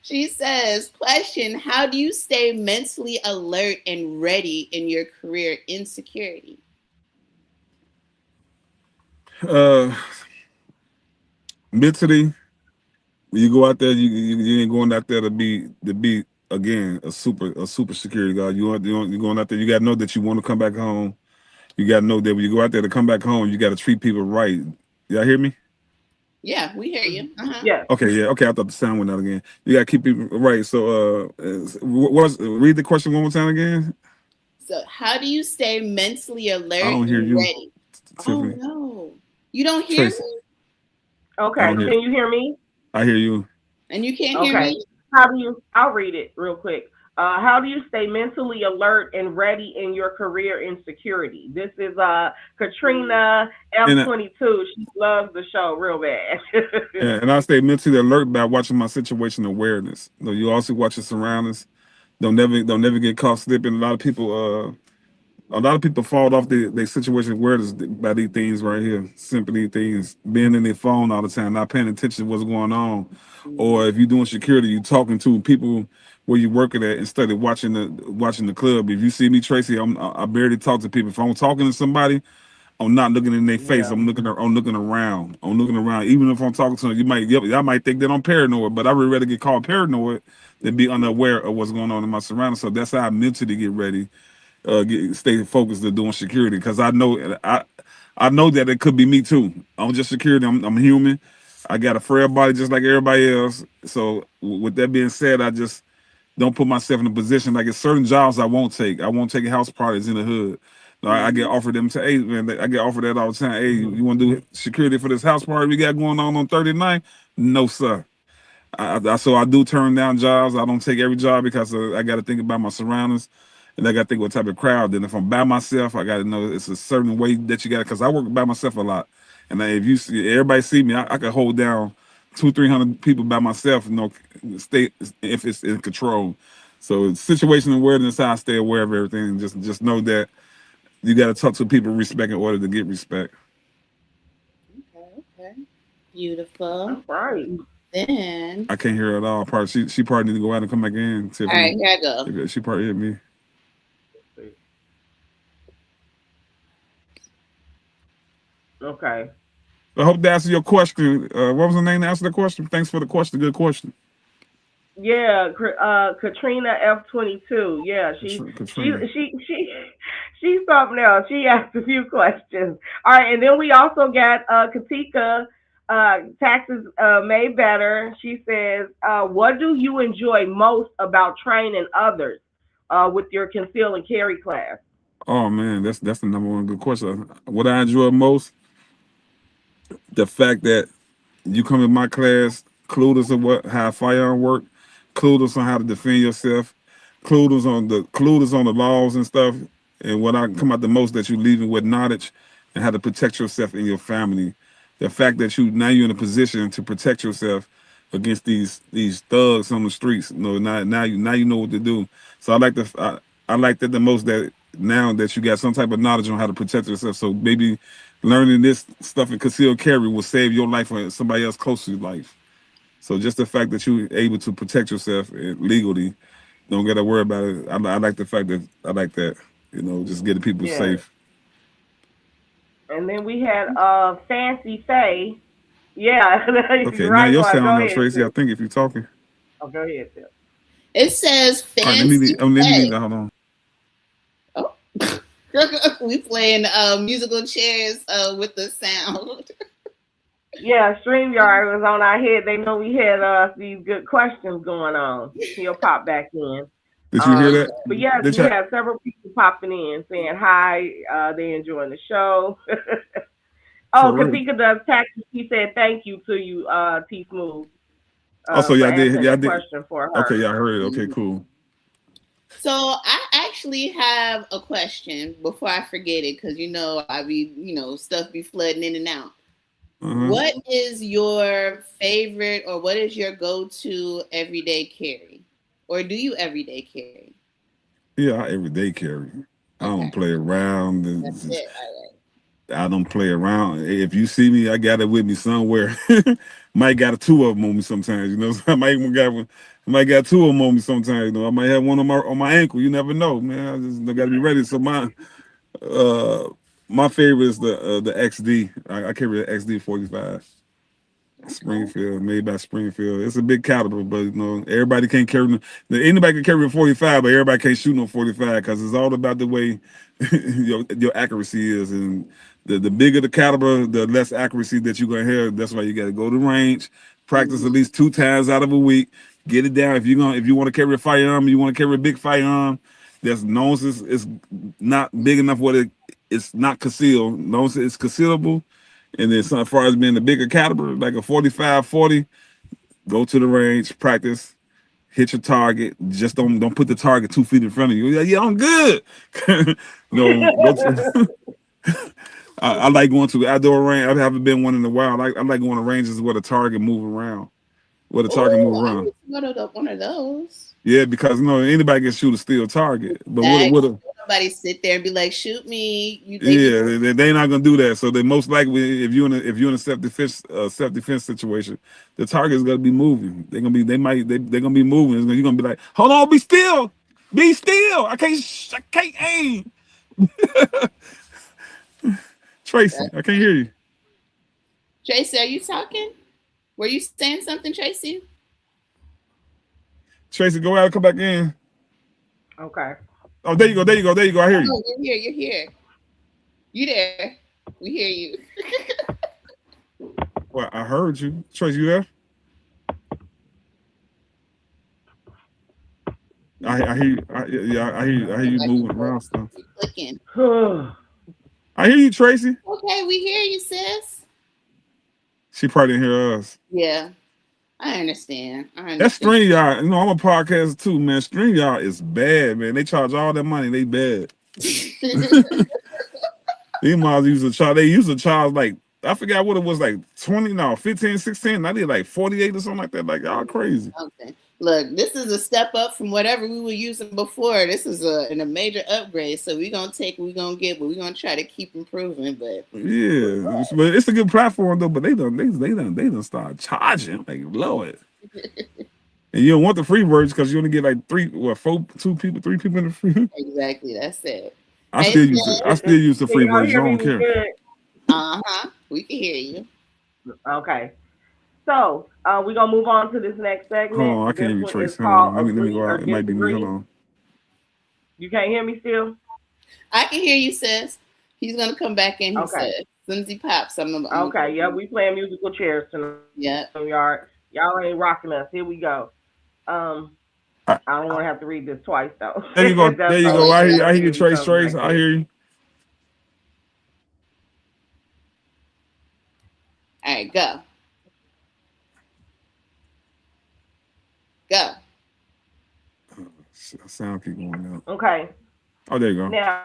She says, question, how do you stay mentally alert and ready in your career insecurity? Uh, mentally, when you go out there, you ain't going out there to be again a super security guard. You're going out there. You got to know that you want to come back home. You got to know that when you go out there to come back home, you got to treat people right. Y'all hear me? Yeah, we hear you. Uh-huh. Yes. Okay, yeah, okay. I thought the sound went out again. You got to keep people right. So, read the question one more time again. So how do you stay mentally I alert don't hear and you, ready? Oh Tiffany. no. You don't hear Tracee, me? I Okay. don't hear. Can you hear me? I hear you. And you can't hear Okay. me? I'll read it real quick. How do you stay mentally alert and ready in your career in security? This is Katrina And F22. She loves the show real bad. and I stay mentally alert by watching my situation awareness. You also watch your surroundings. Don't never get caught slipping. A lot of people fall off their situation awareness by these things right here. Simply things being in their phone all the time, not paying attention to what's going on, or if you're doing security, you talking to people where you working at instead of watching the club. If you see me, Tracee, I barely talk to people. If I'm talking to somebody, I'm not looking in their face. Yeah. I'm looking around. I'm looking around. Even if I'm talking to them, y'all might think that I'm paranoid, but I would rather get called paranoid than be unaware of what's going on in my surroundings. So that's how I mentally get ready, stay focused to doing security because I know that it could be me too. I'm just security. I'm human. I got a frail body just like everybody else. So with that being said, I just don't put myself in a position like it's certain jobs I won't take. I won't take house parties in the hood. I get offered them to, hey man, I get offered that all the time. Hey, you want to do security for this house party we got going on 39th? No, sir. So I do turn down jobs. I don't take every job because I got to think about my surroundings, and I got to think what type of crowd. Then if I'm by myself, I got to know it's a certain way that you got. Because I work by myself a lot, and if you see everybody see me, I can hold down 200-300 people by myself. Stay if it's in control. So situational awareness, how I stay aware of everything. Just know that you got to talk to people with respect in order to get respect. Okay, okay. Beautiful. All right. Then I can't hear her at all. Probably she probably need to go out and come back in. all right, Tiffany, here I go. she probably hit me. Okay. I hope that answers your question. What was the name to answer the question? Thanks for the question. Good question. Yeah, Katrina F22. Yeah, Katrina. she's something else. She asked a few questions. All right, and then we also got Katika, taxes made better. She says, what do you enjoy most about training others with your conceal and carry class? Oh man, that's the number one good question. What I enjoy most, the fact that you come in my class, clueless of how a firearm work, clueless on how to defend yourself, clueless on the laws and stuff. And what I come out the most that you leaving with knowledge and how to protect yourself and your family. The fact that you're in a position to protect yourself against these thugs on the streets. Now you know what to do. So I like that the most that now that you got some type of knowledge on how to protect yourself. So maybe learning this stuff in concealed carry will save your life or somebody else close to your life. So just the fact that you're able to protect yourself legally, don't got to worry about it. I like the fact that I like that, just getting people safe. And then we had Fancy Faye. Yeah. Okay, now your sound now, Tracee. I think if you're talking. Oh, go ahead, Phil. It says Fancy Faye. Let me hold on. Oh. We playing musical chairs with the sound. Yeah, StreamYard was on our head. They know we had these good questions going on. He'll pop back in. Did you hear that? But yeah, we had several people popping in saying hi. They enjoying the show. Katika does taxes. He said thank you to you, TSmoove. So y'all did. Question for her. Okay, y'all heard it. Okay, cool. So I actually have a question before I forget it, because I be stuff be flooding in and out. What is your favorite, or what is your go-to everyday carry? Or do you everyday carry? Yeah, I everyday carry. I don't play around. That's it. All right. I don't play around. If you see me, I got it with me somewhere. Might got two of them on me sometimes, I might even got one. I might got two of them on me sometimes, I might have one on my ankle. You never know, man. I just got to be ready. So my favorite is the XD. I carry the XD 45. Springfield, made by Springfield. It's a big caliber, but everybody can't carry. Anybody can carry a 45, but everybody can't shoot no 45 because it's all about the way your accuracy is. And the bigger the caliber, the less accuracy that you're gonna have. That's why you got to go to range, practice at least 2 times out of a week, get it down. If you want to carry a firearm, you want to carry a big firearm that's known as it's not big enough where it's not concealed. Known as it's concealable. And then as far as being the bigger caliber, like a 45, 40, go to the range, practice, hit your target. Just don't put the target 2 feet in front of you. Yeah, I'm good. I like going to the outdoor range. I haven't been one in a while. I like going to ranges where the target move around. I need to go to one of those. Yeah, because anybody can shoot a steel target. But nobody sit there and be like, shoot me. They're not gonna do that. So they most likely, if you're in a self-defense situation, the target is gonna be moving. They're gonna be moving. You're gonna be like, hold on, be still, I can't aim. Tracee, I can't hear you. Tracee, are you talking? Were you saying something, Tracee? Tracee, go out and come back in. Okay. Oh, there you go. I hear you. Oh, you're here. You there. We hear you. Well, I heard you. Tracee, you there? I hear you. I hear you moving around stuff. Clicking. I hear you, Tracee. Okay, we hear you, sis. She probably didn't hear us. Yeah. I understand. That's StreamYard. I'm a podcaster too, man. StreamYard is bad, man. They charge all that money. They bad. These moms used to charge. They used to charge like, I forgot what it was, like 15, 16. I did like 48 or something like that. Like, y'all crazy. Okay. Look, this is a step up from whatever we were using before. This is a major upgrade. So we're gonna take what we're gonna get, but we're gonna try to keep improving. But yeah, but it's a good platform though. But they done start charging. Like, Lord. And you don't want the free version because you only get like 3 people in the free. Exactly, that's it. I still use the free version. I don't care. We can hear you. Okay. So we're gonna move on to this next segment. Oh, I can't even trace. Let me go out. It might be me. Hold on. You can't hear me still? I can hear you, sis. He's gonna come back in. He said, as soon as he pops, okay. Yeah, we playing musical chairs tonight. Yeah. Y'all ain't rocking us. Here we go. I don't want to have to read this twice though. There you go. There you go. I hear you, Tracee. I hear you. All right, go. Go. Sound keep going out. Okay. Oh, there you go. Now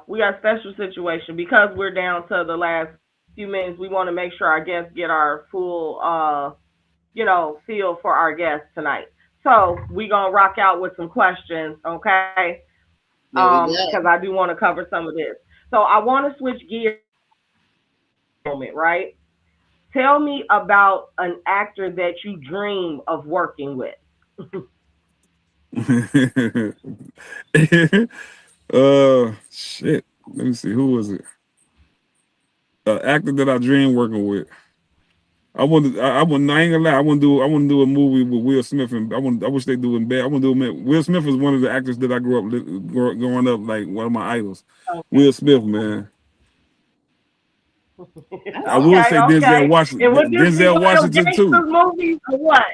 we got a special situation because we're down to the last few minutes. We want to make sure our guests get our full, feel for our guests tonight. So we're gonna rock out with some questions. Okay. because I do want to cover some of this. So I want to switch gears a moment, right? Tell me about an actor that you dream of working with. Shit. Let me see. Who was it? Actor that I dream working with. I ain't gonna lie. I want to do a movie with Will Smith, and I wish they do it bad. I want to do it. Will Smith is one of the actors that I grew up growing up, like one of my idols. Okay. Will Smith, man. I would say Okay. Denzel Washington. And would this be Denzel one Washington of too. movies or what?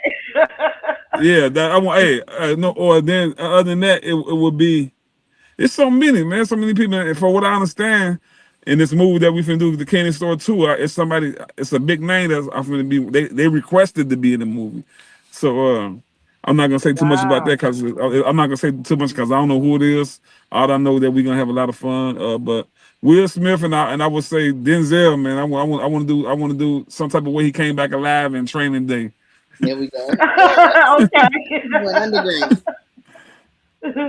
Yeah, that I want. Hey, no, or then other than that, it would be. It's so many, man. So many people. And for what I understand, in this movie that we finna do, the Candy Store 2, it's somebody. It's a big name that's I'm finna be. They requested to be in the movie, so I'm not gonna say too much about that because I'm not gonna say too much because I don't know who it is. All I know that we're gonna have a lot of fun. But Will Smith and I would say Denzel, man. I want to do some type of way he came back alive in Training Day. There we go. Okay. Went underground.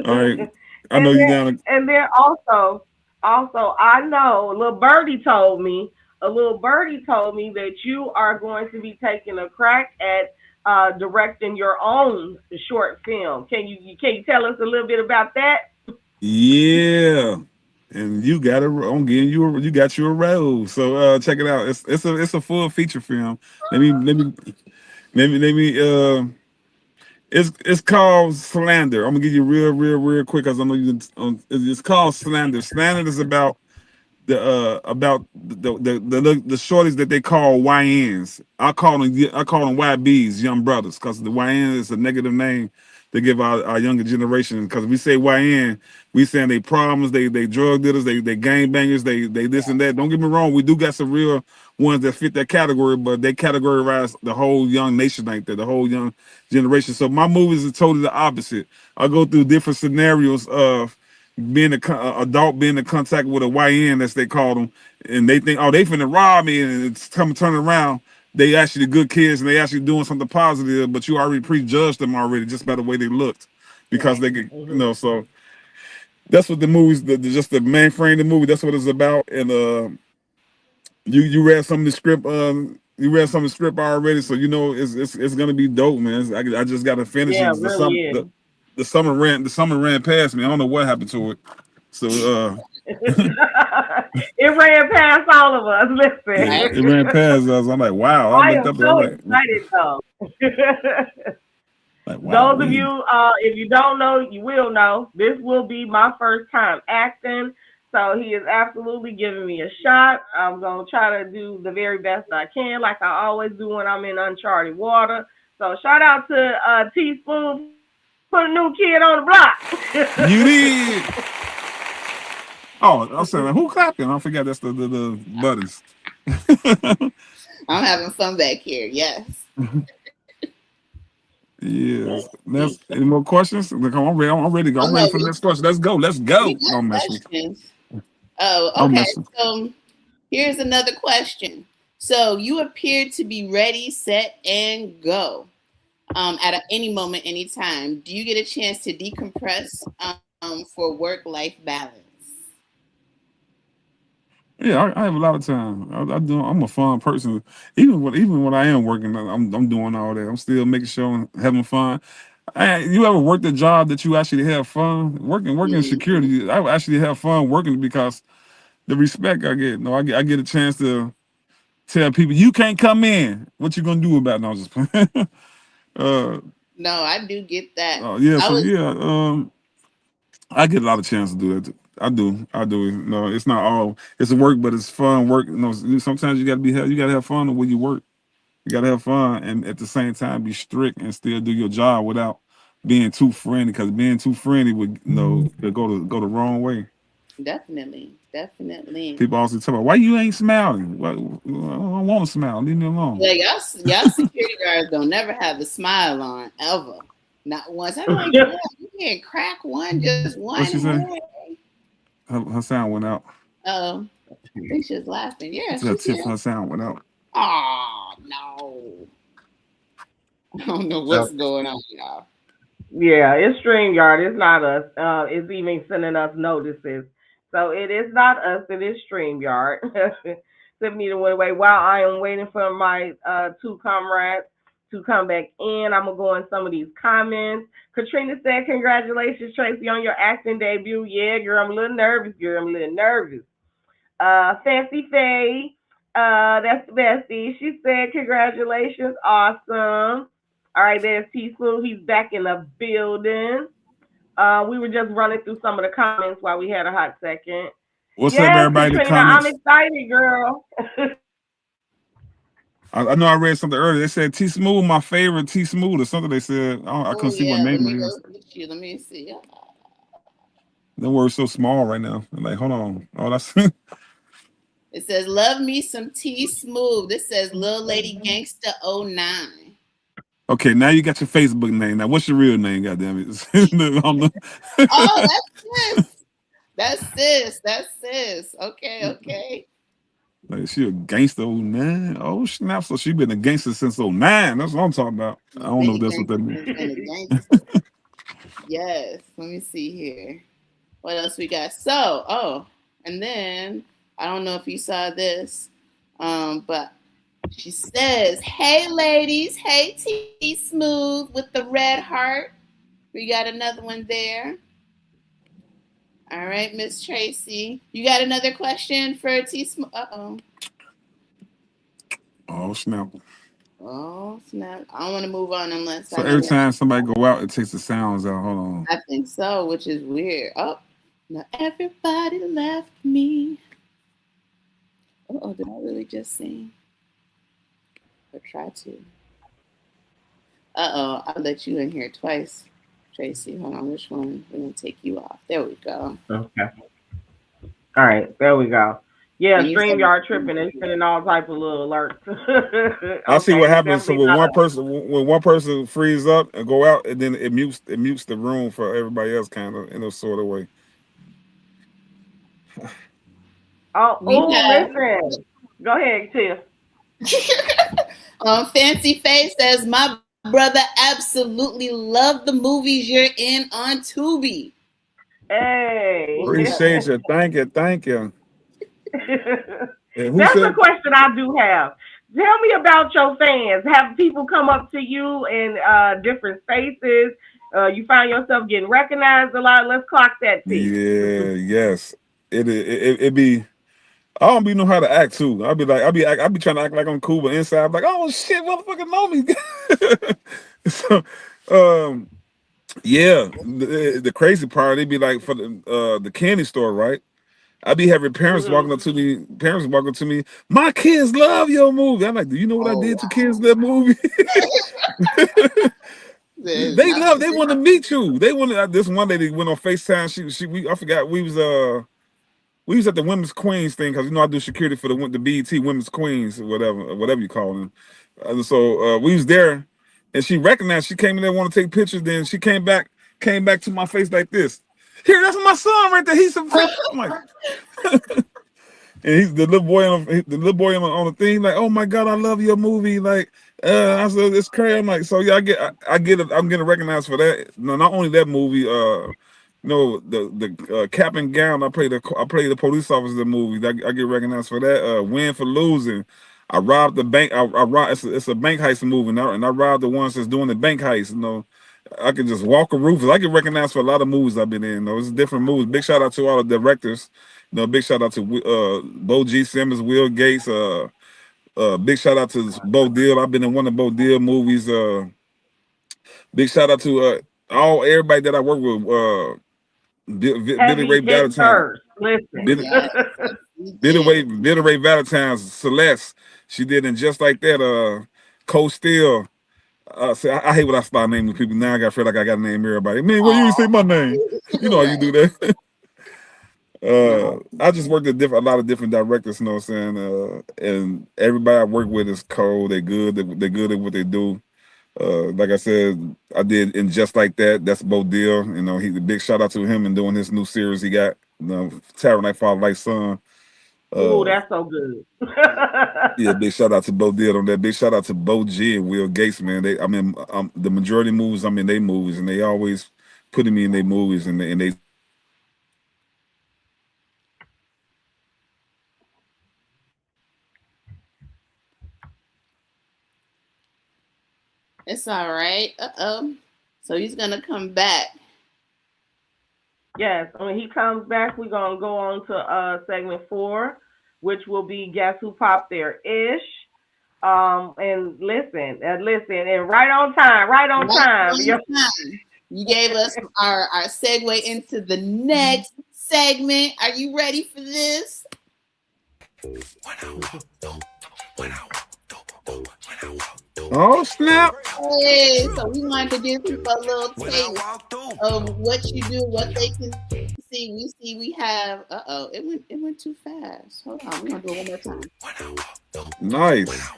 All right. I know you down. And then also, I know a little birdie told me that you are going to be taking a crack at directing your own short film. Can you tell us a little bit about that? Yeah. And you got I'm getting you got you a role. So check it out. It's a full feature film. Let me it's called Slander. I'm gonna give you real quick because I know you. It's called Slander. Slander is about the shorties that they call YNs. I call them YBs, young brothers, because the YN is a negative name they give our younger generation. Because we say YN, we saying they problems, they drug dealers, they gang bangers, they this and that. Don't get me wrong, we do got some real ones that fit that category, but they categorize the whole young nation like that, the whole young generation. So my movies are totally the opposite. I go through different scenarios of being adult being in contact with a YN, as they call them, and they think, oh, they finna rob me, and it's turning around. They actually good kids, and they actually doing something positive, but you already prejudged them already just by the way they looked, because they get, so that's what the movies, just the main frame of the movie, that's what it's about. And you read some of the script, already, so you know it's gonna be dope, man. I just gotta finish it. The summer ran past me. I don't know what happened to it. So it ran past all of us. Listen, it ran past us. I'm like, wow. I am so excited though. Like, wow, those of you, if you don't know, you will know. This will be my first time acting, so he is absolutely giving me a shot. I'm gonna try to do the very best I can, like I always do when I'm in uncharted water. So shout out to TSmoove. Put a new kid on the block. You did. Oh, I'm saying, who clapping? I forgot that's the buddies. I'm having fun back here. Yes. Yes. Any more questions? Look, I'm ready to go. I'm ready for the next question. Let's go. Oh, okay. So here's another question. So you appear to be ready, set, and go. At any moment, any time. Do you get a chance to decompress for work-life balance? Yeah, I have a lot of time. I'm a fun person. Even when I am working, I'm doing all that. I'm still making sure I'm having fun. You ever worked a job that you actually have fun working in security? I actually have fun working because the respect I get. I get a chance to tell people you can't come in. What you gonna do about it? No, I'm just playing. No, I do get that. I get a lot of chance to do that. I do. No, it's not all. It's a work, but it's fun work. Sometimes you gotta have fun when you work. You gotta have fun, and at the same time be strict and still do your job without being too friendly. Because being too friendly would go the wrong way. Definitely. People also tell me, why you ain't smiling? I don't want to smile. Leave me alone. Yeah, y'all security guards don't never have a smile on ever. Not once. I'm like, you can't crack one, just one. What she say? Her sound went out. Oh, I think she's laughing. Yeah, her sound went out. Oh no. I don't know what's going on, y'all. Yeah, it's StreamYard. It's not us. It's even sending us notices. So it is not us. It is StreamYard. Tiffany went away. While I am waiting for my two comrades to come back in, I'm going to go in some of these comments. Katrina said, congratulations, Tracee, on your acting debut. Yeah, girl, I'm a little nervous, girl. I'm a little nervous. Fancy Faye, that's the bestie. She said, congratulations, awesome. All right, there's TSmoove. He's back in the building. We were just running through some of the comments while we had a hot second. What's up, Yes, everybody in the Katrina, I'm comments? excited, girl. I know I read something earlier. They said TSmoove, my favorite TSmoove, or something. They said I Oh couldn't see what yeah, let name me it go is. get you. Let me see. The word's so small right now. I'm like, hold on. Oh, that's It says, "Love me some TSmoove." This says, "Lil Lady Gangsta 09." okay. Now you got your Facebook name. Now, what's your real name? Goddamn it! Oh, that's sis. That's sis. That's sis. Okay, okay. Like she a gangster 09. Oh snap! So she been a gangster since 09. That's what I'm talking about. I don't know Been a if that's what that gangster means. since been a gangster. Yes. Let me see here. What else we got? So, and then I don't know if you saw this, but she says, "Hey ladies, hey TSmoove with the red heart." We got another one there. All right, Miss Tracee. You got another question for TSmoove? Oh snap! Oh snap! I don't want to move on unless So I know every that. time somebody go out, it takes the sounds out. Hold on. I think so, which is weird. Oh, now everybody left me. Oh, did I really just sing? Or try to? I'll let you in here twice, Tracee. Hold on, which one? We're gonna take you off. There we go. Okay. All right, there we go. Yeah, And you said, StreamYard tripping. It's sending all type of little alerts. I see Okay, what it's happens. So definitely not us. when one person frees up and go out, and then it mutes the room for everybody else, kind of in a sort of way. we have Listen. Go ahead, Tiff. Fancy Face says, "My brother absolutely loved the movies you're in on Tubi." Hey. Appreciate you. Thank you. Thank you. And who That's a said? question I do have. Tell me about your fans. Have people come up to you in different spaces? You find yourself getting recognized a lot. Let's clock that T. Yeah. Yes. It be. I don't be know how to act too. I be trying to act like I'm cool, but inside I'm like, oh shit, motherfucker know me. So, yeah, the crazy part, they be like for the candy store, right? I be having parents Mm-hmm. walking up to me, my kids love your movie. I'm like, do you know what I Oh did to wow. kids in that movie? There's not They want to meet you. They want to. This one lady went on FaceTime. I forgot we was at the Women's Queens thing because I do security for the BET Women's Queens or whatever you call them. So we was there, and she recognized. She came in there, want to take pictures. Then she came back to my face like this. Here, that's my son right there. He's a freak. I'm like, and he's the little boy on the thing. Like, oh my god, I love your movie. Like, I said it's crazy. I'm like, so yeah, I'm getting recognized for that. No, not only that movie. The cap and gown. I play the police officer in the movie. I get recognized for that. Win for losing. I robbed the bank. I robbed. It's a bank heist movie, and I robbed the ones that's doing the bank heist. I can just walk a roof. I get recognized for a lot of movies I've been in. It's different movies. Big shout out to all the directors. Big shout out to Bo G. Simmons, Will Gates. Big shout out to Bo Deal. I've been in one of Bo Deal movies. Big shout out to everybody that I work with. Billy Ray Heavy Valentine. hitters. Listen. Yes, Billy Ray Valentine's Celeste. She did in Just Like That. Cold Steel. I hate when I start naming people. Now I got feel like I got to name everybody. Man, well, you didn't say my name. You know how you do that. I just worked with a lot of different directors, you know what I'm saying? And everybody I work with is cold. They're good. They're good at what they do. Like I said, I did in Just Like That. That's Bo Deal. He's a big shout out to him and doing his new series he got. Tara Night Father Like Son. Oh, that's so good. Yeah, big shout out to Bo Dead on that. Big shout out to Bo G and Will Gates, man. They, I mean, the majority of movies I'm in their movies, and they always putting me in their movies, and they. It's all right. So he's gonna come back. Yes, when he comes back, we're gonna go on to segment 4, which will be Guess Who Popped Their Ish. And listen, and right on time. You gave us our segue into the next segment. Are you ready for this? Oh snap! Hey, so we wanted to give people a little taste of what you do, what they can see. We have. It went too fast. Hold on, we're gonna do it one more time. Nice.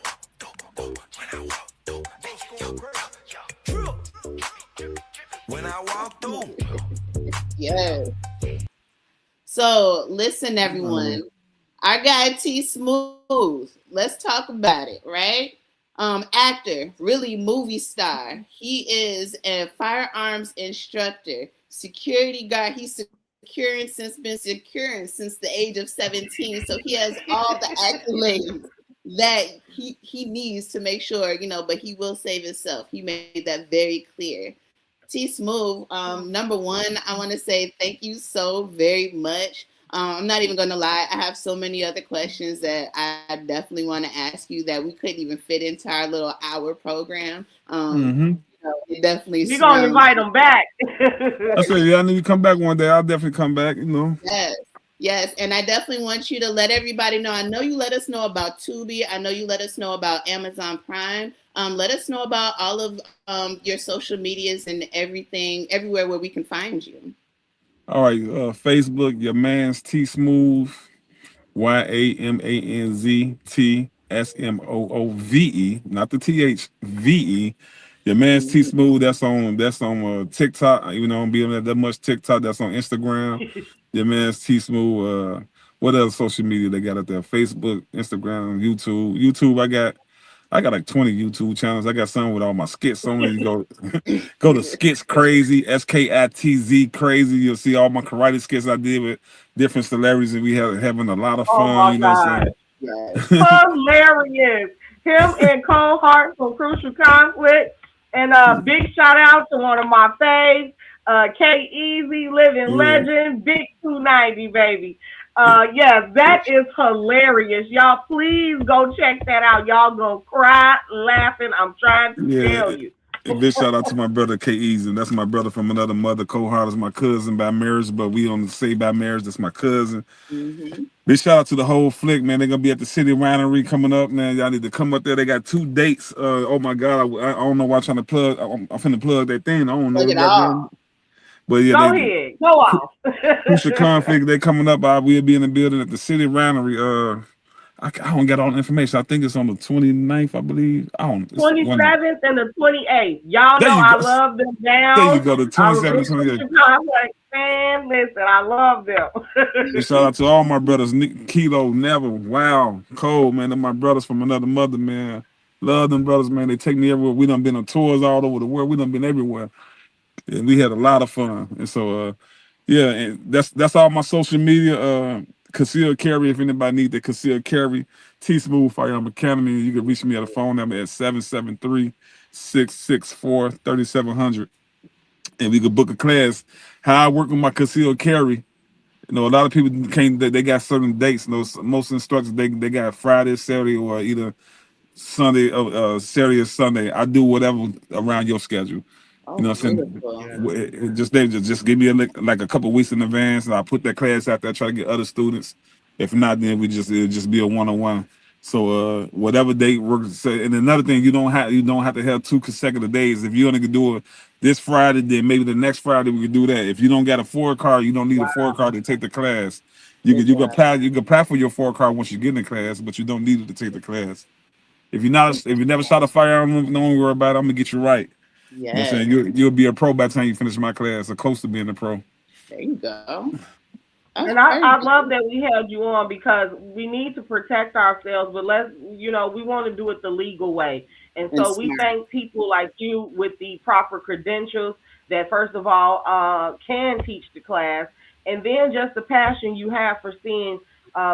Yes. So listen, everyone. Our guy TSmoove. Let's talk about it, right? Actor, really movie star. He is a firearms instructor, security guard. He's been securing since the age of 17. So he has all the accolades that he needs to make sure, but he will save himself. He made that very clear. TSmoove, number one, I want to say thank you so very much. I'm not even going to lie. I have so many other questions that I definitely want to ask you that we couldn't even fit into our little hour program. It definitely. You're going to invite them back. I said, yeah, I need to come back one day. I'll definitely come back, Yes. And I definitely want you to let everybody know. I know you let us know about Tubi. I know you let us know about Amazon Prime. Let us know about all of your social medias and everything, everywhere where we can find you. All right, Facebook, YaManz TSmoove, YaManz TSmoove, not the THVE. YaManz TSmoove, that's on TikTok. Even though I don't be on that much TikTok, that's on Instagram. YaManz TSmoove. What other social media they got out there? Facebook, Instagram, YouTube. YouTube, I got like 20 YouTube channels. I got some with all my skits on it. You go to Skits Crazy, SKITZ Crazy. You'll see all my karate skits I did with different celebrities, and we having a lot of fun. What I'm saying? Hilarious. Him and Cole Hart from Crucial Conflict. And big shout out to one of my faves, K-Easy, Living Legend, Big 290, baby. Yes, that is hilarious. Y'all, please go check that out. Y'all gonna cry laughing. I'm trying to tell you. Big shout out to my brother K-Easy. That's my brother from another mother. Cole Hart is my cousin by marriage, but we don't say by marriage. That's my cousin. Big shout out to the whole flick, man. They're gonna be at the City Winery coming up, man. Y'all need to come up there. They got 2 dates. Oh my God, I don't know why I'm trying to plug. I'm finna plug that thing. I don't know. But yeah, go ahead, go off. Crucial Conflict, they coming up. We'll be in the building at the City Winery. I don't get all the information. I think it's on the 29th, I believe. 27th and the 28th. Y'all know I love them down. There you go, the 27th and 28th. Man, listen, I love them. Shout out to all my brothers, Nick, Kilo, Never, Wow, Cole, man. They're my brothers from another mother, man. Love them brothers, man. They take me everywhere. We done been on tours all over the world. We done been everywhere. And we had a lot of fun. And so, and that's all my social media. Concealed carry, if anybody need the concealed carry, TSmoove Firearm Academy. You can reach me at a phone number at 773-664-3700. And we could book a class. How I work with my concealed carry. A lot of people they got certain dates. Most instructors, they got Friday, Saturday, or either Sunday, Saturday or Sunday. I do whatever around your schedule. You know what I'm saying? Just give me like a couple weeks in advance, and I put that class out there. Try to get other students. If not, then it'll just be a one-on-one. So whatever date works. And another thing, you don't have to have 2 consecutive days. If you only can do it this Friday, then maybe the next Friday we can do that. If you don't got a 4 card, you don't need a 4 card to take the class. You can apply for your 4 card once you get in the class, but you don't need it to take the class. If you never shot a firearm, don't worry about it. I'm gonna get you right. Yeah. You know what I'm saying? You'll be a pro by the time you finish my class, or close to being a pro. There you go. And I love that we had you on because we need to protect ourselves, but we want to do it the legal way. And so we thank people like you with the proper credentials that, first of all, can teach the class, and then just the passion you have for seeing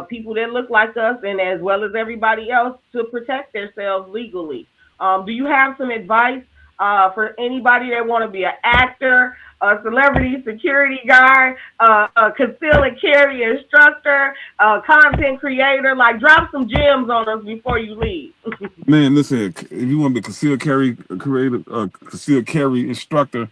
people that look like us and as well as everybody else to protect themselves legally. Do you have some advice for anybody that want to be an actor, a celebrity security guard, a conceal and carry instructor, a content creator? Like, drop some gems on us before you leave. Man, listen, if you want to be a concealed carry creator, concealed carry instructor,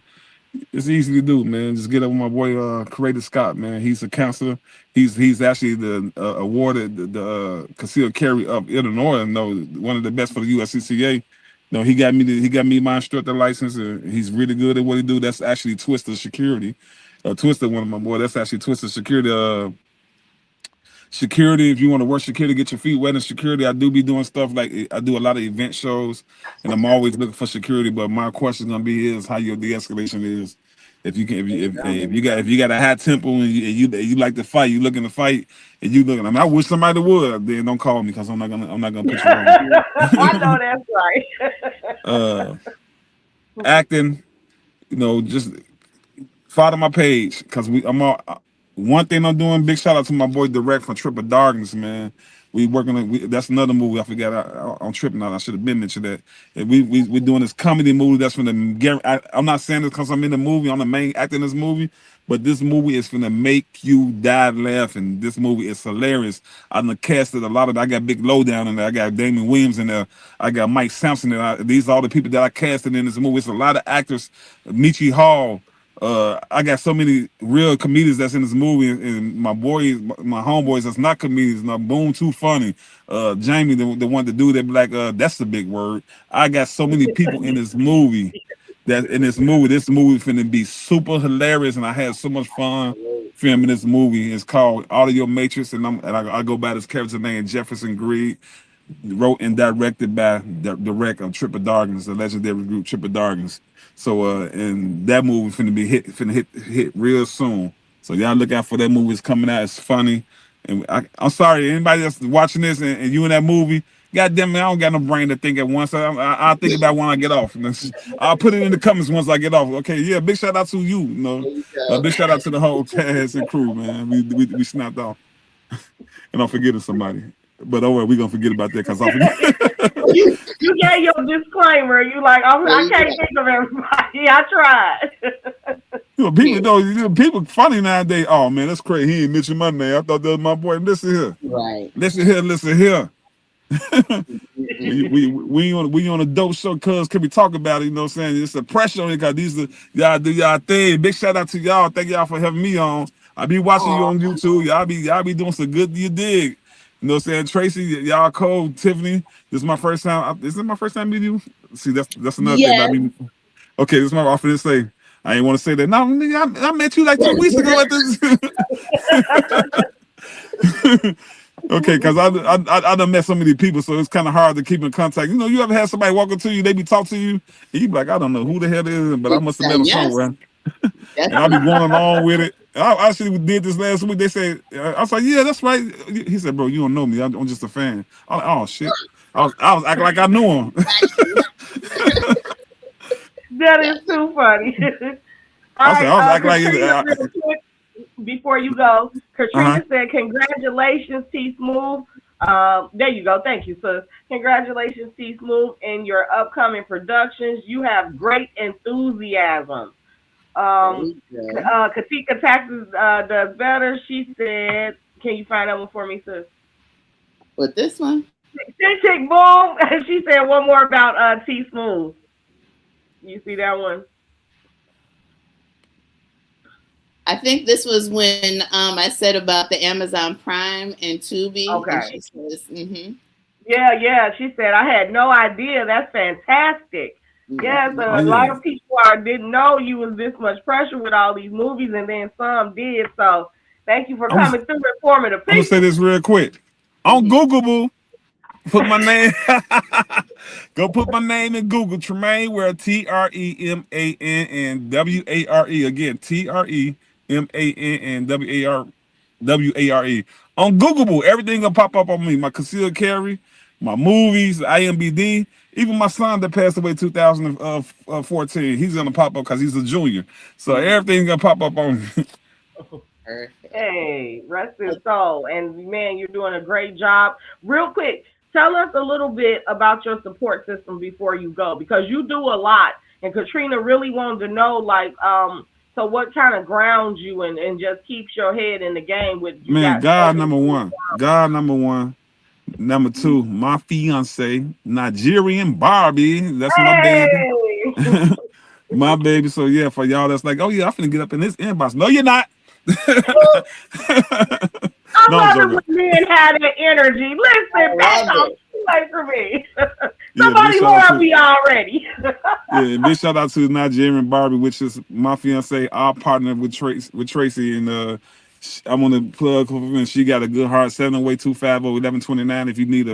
it's easy to do, man. Just get up with my boy, Creator Scott, man. He's a counselor. He's actually the awarded the concealed carry of Illinois. One of the best for the USCCA. No, he got me my instructor license, and he's really good at what he do. That's actually Twister Security. Twister, one of my boys. That's actually Twister Security. Security, if you want to work security, get your feet wet in security. I do be doing stuff like I do a lot of event shows, and I'm always looking for security. But my question is gonna be is how your de-escalation is. If you got a high tempo and you like to fight, you looking to fight, and you looking. I mean, I wish somebody would. Then don't call me because I'm not gonna put you on. I know that's right. Acting, just follow my page because I'm all. One thing I'm doing, big shout out to my boy Direct from Triple Darkness, man. We working on that's another movie I forgot. I'm tripping out. I should have been mentioned that. And we doing this comedy movie that's from the. I'm not saying this because I'm in the movie. I'm the main actor in this movie, but this movie is gonna make you die laughing. This movie is hilarious. I done casted a lot of. I got Big Lowdown in there. I got Damon Williams in there. I got Mike Sampson in there. These are all the people that I casted in this movie. It's a lot of actors. Michi Hall. I got so many real comedians that's in this movie, and my homeboys that's not comedians. Now, Boom, too funny. Jamie, the one to do that, like that's the big word. I got so many people in this movie this movie finna be super hilarious, and I had so much fun filming this movie. It's called Audio Matrix, and I go by this character named Jefferson Greed. Wrote and directed by Direct of Triple Darkness, the legendary group Triple Darkness. So and that movie finna hit real soon. So y'all look out for that movie. It's coming out. It's funny. And I'm sorry, anybody that's watching this and you in that movie, God damn it, I don't got no brain to think at once. I'll think about when I get off. I'll put it in the comments once I get off. Okay, yeah, big shout out to you. Big shout out to the whole cast and crew, man. We snapped off. And I'm forgetting somebody. But oh well, we're gonna forget about that because I forget. You gave your disclaimer. You like, I can't think of everybody. I tried. People funny nowadays. Oh man, that's crazy. He ain't mentioned my name. I thought that was my boy. Listen here. Right. Listen here. we on a dope show, cuz can we talk about it? You know what I'm saying? It's a pressure on it because these are y'all do y'all thing. Big shout out to y'all. Thank y'all for having me on. I be watching you on YouTube. Y'all be doing some good, you dig. You know what I'm saying? Tracee, y'all cold. Tiffany, this is my first time. Is this my first time meeting you? See, that's another thing about me. Okay, this is my offer to say. I ain't want to say that. No, I met you like 2 weeks ago at this. Okay, because I done met so many people, so it's kind of hard to keep in contact. You ever had somebody walk up to you, they be talking to you, and you be like, I don't know who the hell it is, but I must have met them somewhere. And I be going along with it. I actually did this last week. They said, I was like, yeah, that's right. He said, bro, you don't know me. I'm just a fan. I'm like, oh, shit. I was acting like I knew him. That is too funny. I was acting like before you go, Katrina said, congratulations, TSmoove. There you go. Thank you, sis. Congratulations, TSmoove, in your upcoming productions. You have great enthusiasm. Katika Taxes does better. She said, can you find that one for me, sis? What, this one? Tick boom. She said one more about TSmoove. You see that one? I think this was when I said about the Amazon Prime and Tubi. Okay. And she says, Yeah. She said, I had no idea. That's fantastic. Yes, a lot of people didn't know you was this much pressure with all these movies, and then some did. So thank you for coming through informative. I'm gonna say this real quick. On Googleable, put my name. Go put my name in Google. Tremaine Ware, TREMAN and WARE. Again, TREMAN and WARE. WARE. On Googleable, everything gonna pop up on me. My concealed carry, my movies, IMBD, even my son that passed away 2014. He's gonna pop up because he's a junior. So everything's gonna pop up on me. Perfect. Hey, rest his soul. And man, you're doing a great job. Real quick, tell us a little bit about your support system before you go, because you do a lot. And Katrina really wanted to know, like, so what kind of grounds you and just keeps your head in the game with you? Man, God number one. God number one. Number two, my fiance, Nigerian Barbie. That's my baby. My baby. So yeah, for y'all that's like, oh yeah, I'm finna get up in this inbox. No, you're not. I love it when men have that energy. Listen, that's all play for me. Somebody love me already. Yeah, big shout out to Nigerian Barbie, which is my fiance, our partner with Tracee, and I want to plug her, and she got a good heart. 708-250-1129. If you need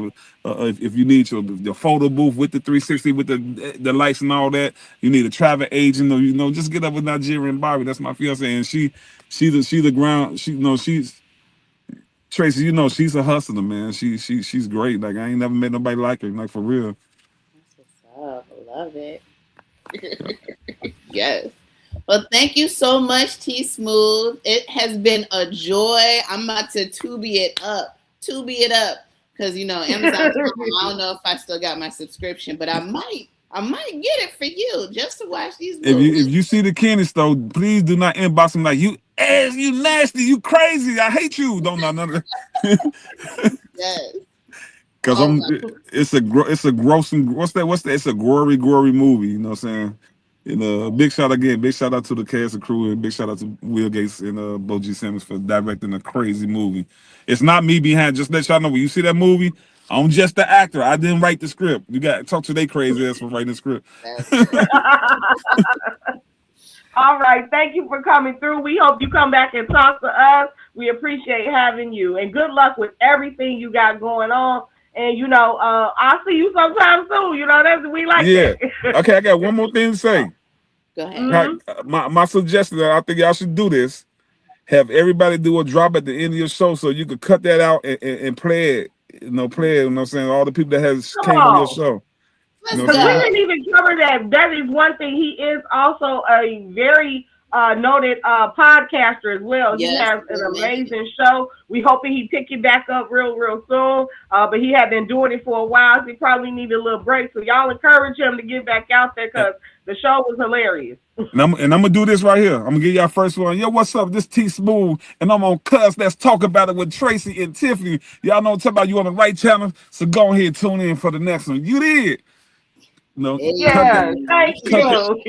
if you need your photo booth with the 360 with the lights and all that, you need a travel agent, or just get up with Nigerian Barbie. That's my fiance, and she's the ground. She's Tracee. She's a hustler, man. She's great. Like I ain't never met nobody like her. Like for real. That's what's up. I love it. Yes. Well, thank you so much, TSmoove. It has been a joy. I'm about to Tubi it up, because Amazon. I don't know if I still got my subscription, but I might get it for you just to watch these movies. If you see the Kenny store, please do not inbox him like you ass, you nasty, you crazy, I hate you. Don't know none of that. Yes. Because it's a gross and it's a gory movie. You know what I'm saying? Big shout out to the cast and crew, and big shout out to Will Gates and Boji Simmons for directing a crazy movie. It's not me behind. Just let y'all know when you see that movie, I'm just the actor. I didn't write the script. You got to talk to they crazy ass for writing the script. All right. Thank you for coming through. We hope you come back and talk to us. We appreciate having you. And good luck with everything you got going on. And, I'll see you sometime soon. We like that. Okay, I got one more thing to say. Go ahead. Mm-hmm. My suggestion that I think y'all should do this, have everybody do a drop at the end of your show so you could cut that out and play it. Play it, you know what I'm saying? All the people that came on your show. We didn't even cover that. That is one thing. He is also a very noted podcaster as well. Yes, he has an amazing show. We hoping he pick you back up real soon. But he had been doing it for a while. So he probably needed a little break. So y'all encourage him to get back out there because the show was hilarious. And I'm gonna do this right here. I'm gonna give y'all first one. Yo, what's up? This TSmoove, and I'm on Cuss. Let's talk about it with Tracee and Tiffany. Y'all know what I'm talking about. You on the right channel, so go ahead and tune in for the next one. You did. Yeah, thank you.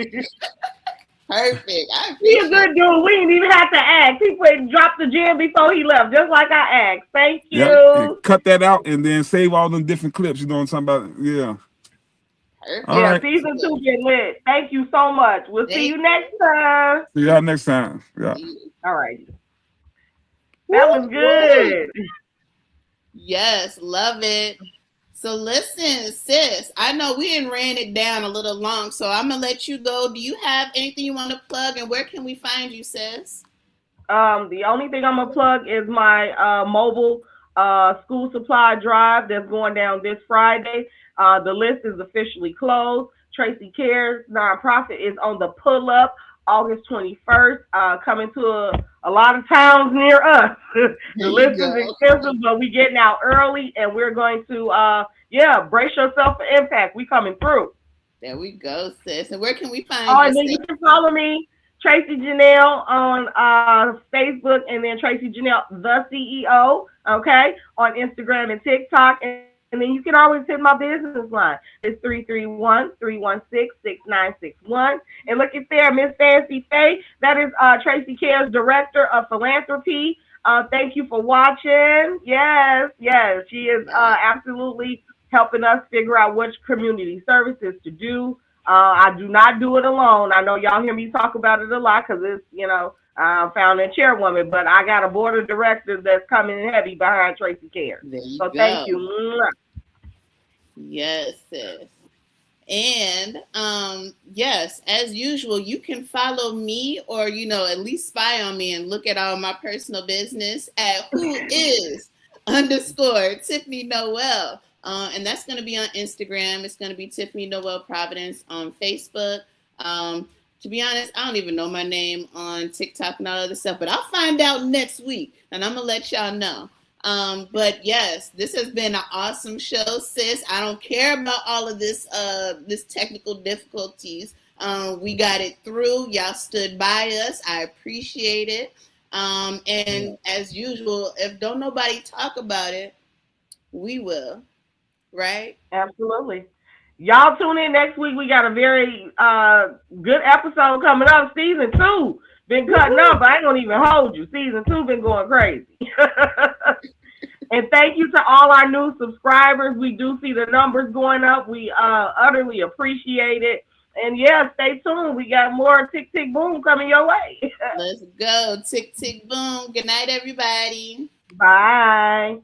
Perfect. He's a good dude. We didn't even have to ask. He dropped the gym before he left, just like I asked. Thank you. Yeah, cut that out and then save all them different clips. You know what I'm talking about? Yeah. All right. Season 2 get lit. Thank you so much. We'll see you next time. See y'all next time. Yeah. All right. That was good. Yes, love it. So listen, sis, I know we didn't ran it down a little long, so I'm going to let you go. Do you have anything you want to plug, and where can we find you, sis? The only thing I'm going to plug is my mobile school supply drive that's going down this Friday. The list is officially closed. Tracee Cares nonprofit is on the pull-up August 21st, coming to a lot of towns near us. The list is expensive, but we getting out early, and we're going to, brace yourself for impact. We coming through. There we go, sis. And where can we find you? And then you can follow me, Tracee Janelle, on Facebook, and then Tracee Janelle, the CEO, okay, on Instagram and TikTok. And then you can always hit my business line. It's 331-316-6961. And look at there, Miss Fancy Faye. That is Tracee Cares, Director of Philanthropy. Thank you for watching. Yes. She is absolutely helping us figure out which community services to do. I do not do it alone. I know y'all hear me talk about it a lot because it's, founding chairwoman, but I got a board of directors that's coming in heavy behind Tracee Cares. So thank you. Yes, sis. And yes, as usual, you can follow me or, at least spy on me and look at all my personal business at whois_Tiffany Noelle. And that's going to be on Instagram. It's going to be Tiffany Noelle Providence on Facebook. To be honest, I don't even know my name on TikTok and all other stuff, but I'll find out next week and I'm going to let y'all know. But yes, this has been an awesome show, sis. I don't care about all of this technical difficulties. We got it through. Y'all stood by us. I appreciate it. And as usual, if don't nobody talk about it, we will. Right? Absolutely. Y'all tune in next week. We got a very good episode coming up. Season 2 been cutting up. I ain't gonna even hold you. Season 2 been going crazy. And thank you to all our new subscribers. We do see the numbers going up. We utterly appreciate it. And yeah, stay tuned. We got more Tick Tick Boom coming your way. Let's go. Tick Tick Boom. Good night, everybody. Bye.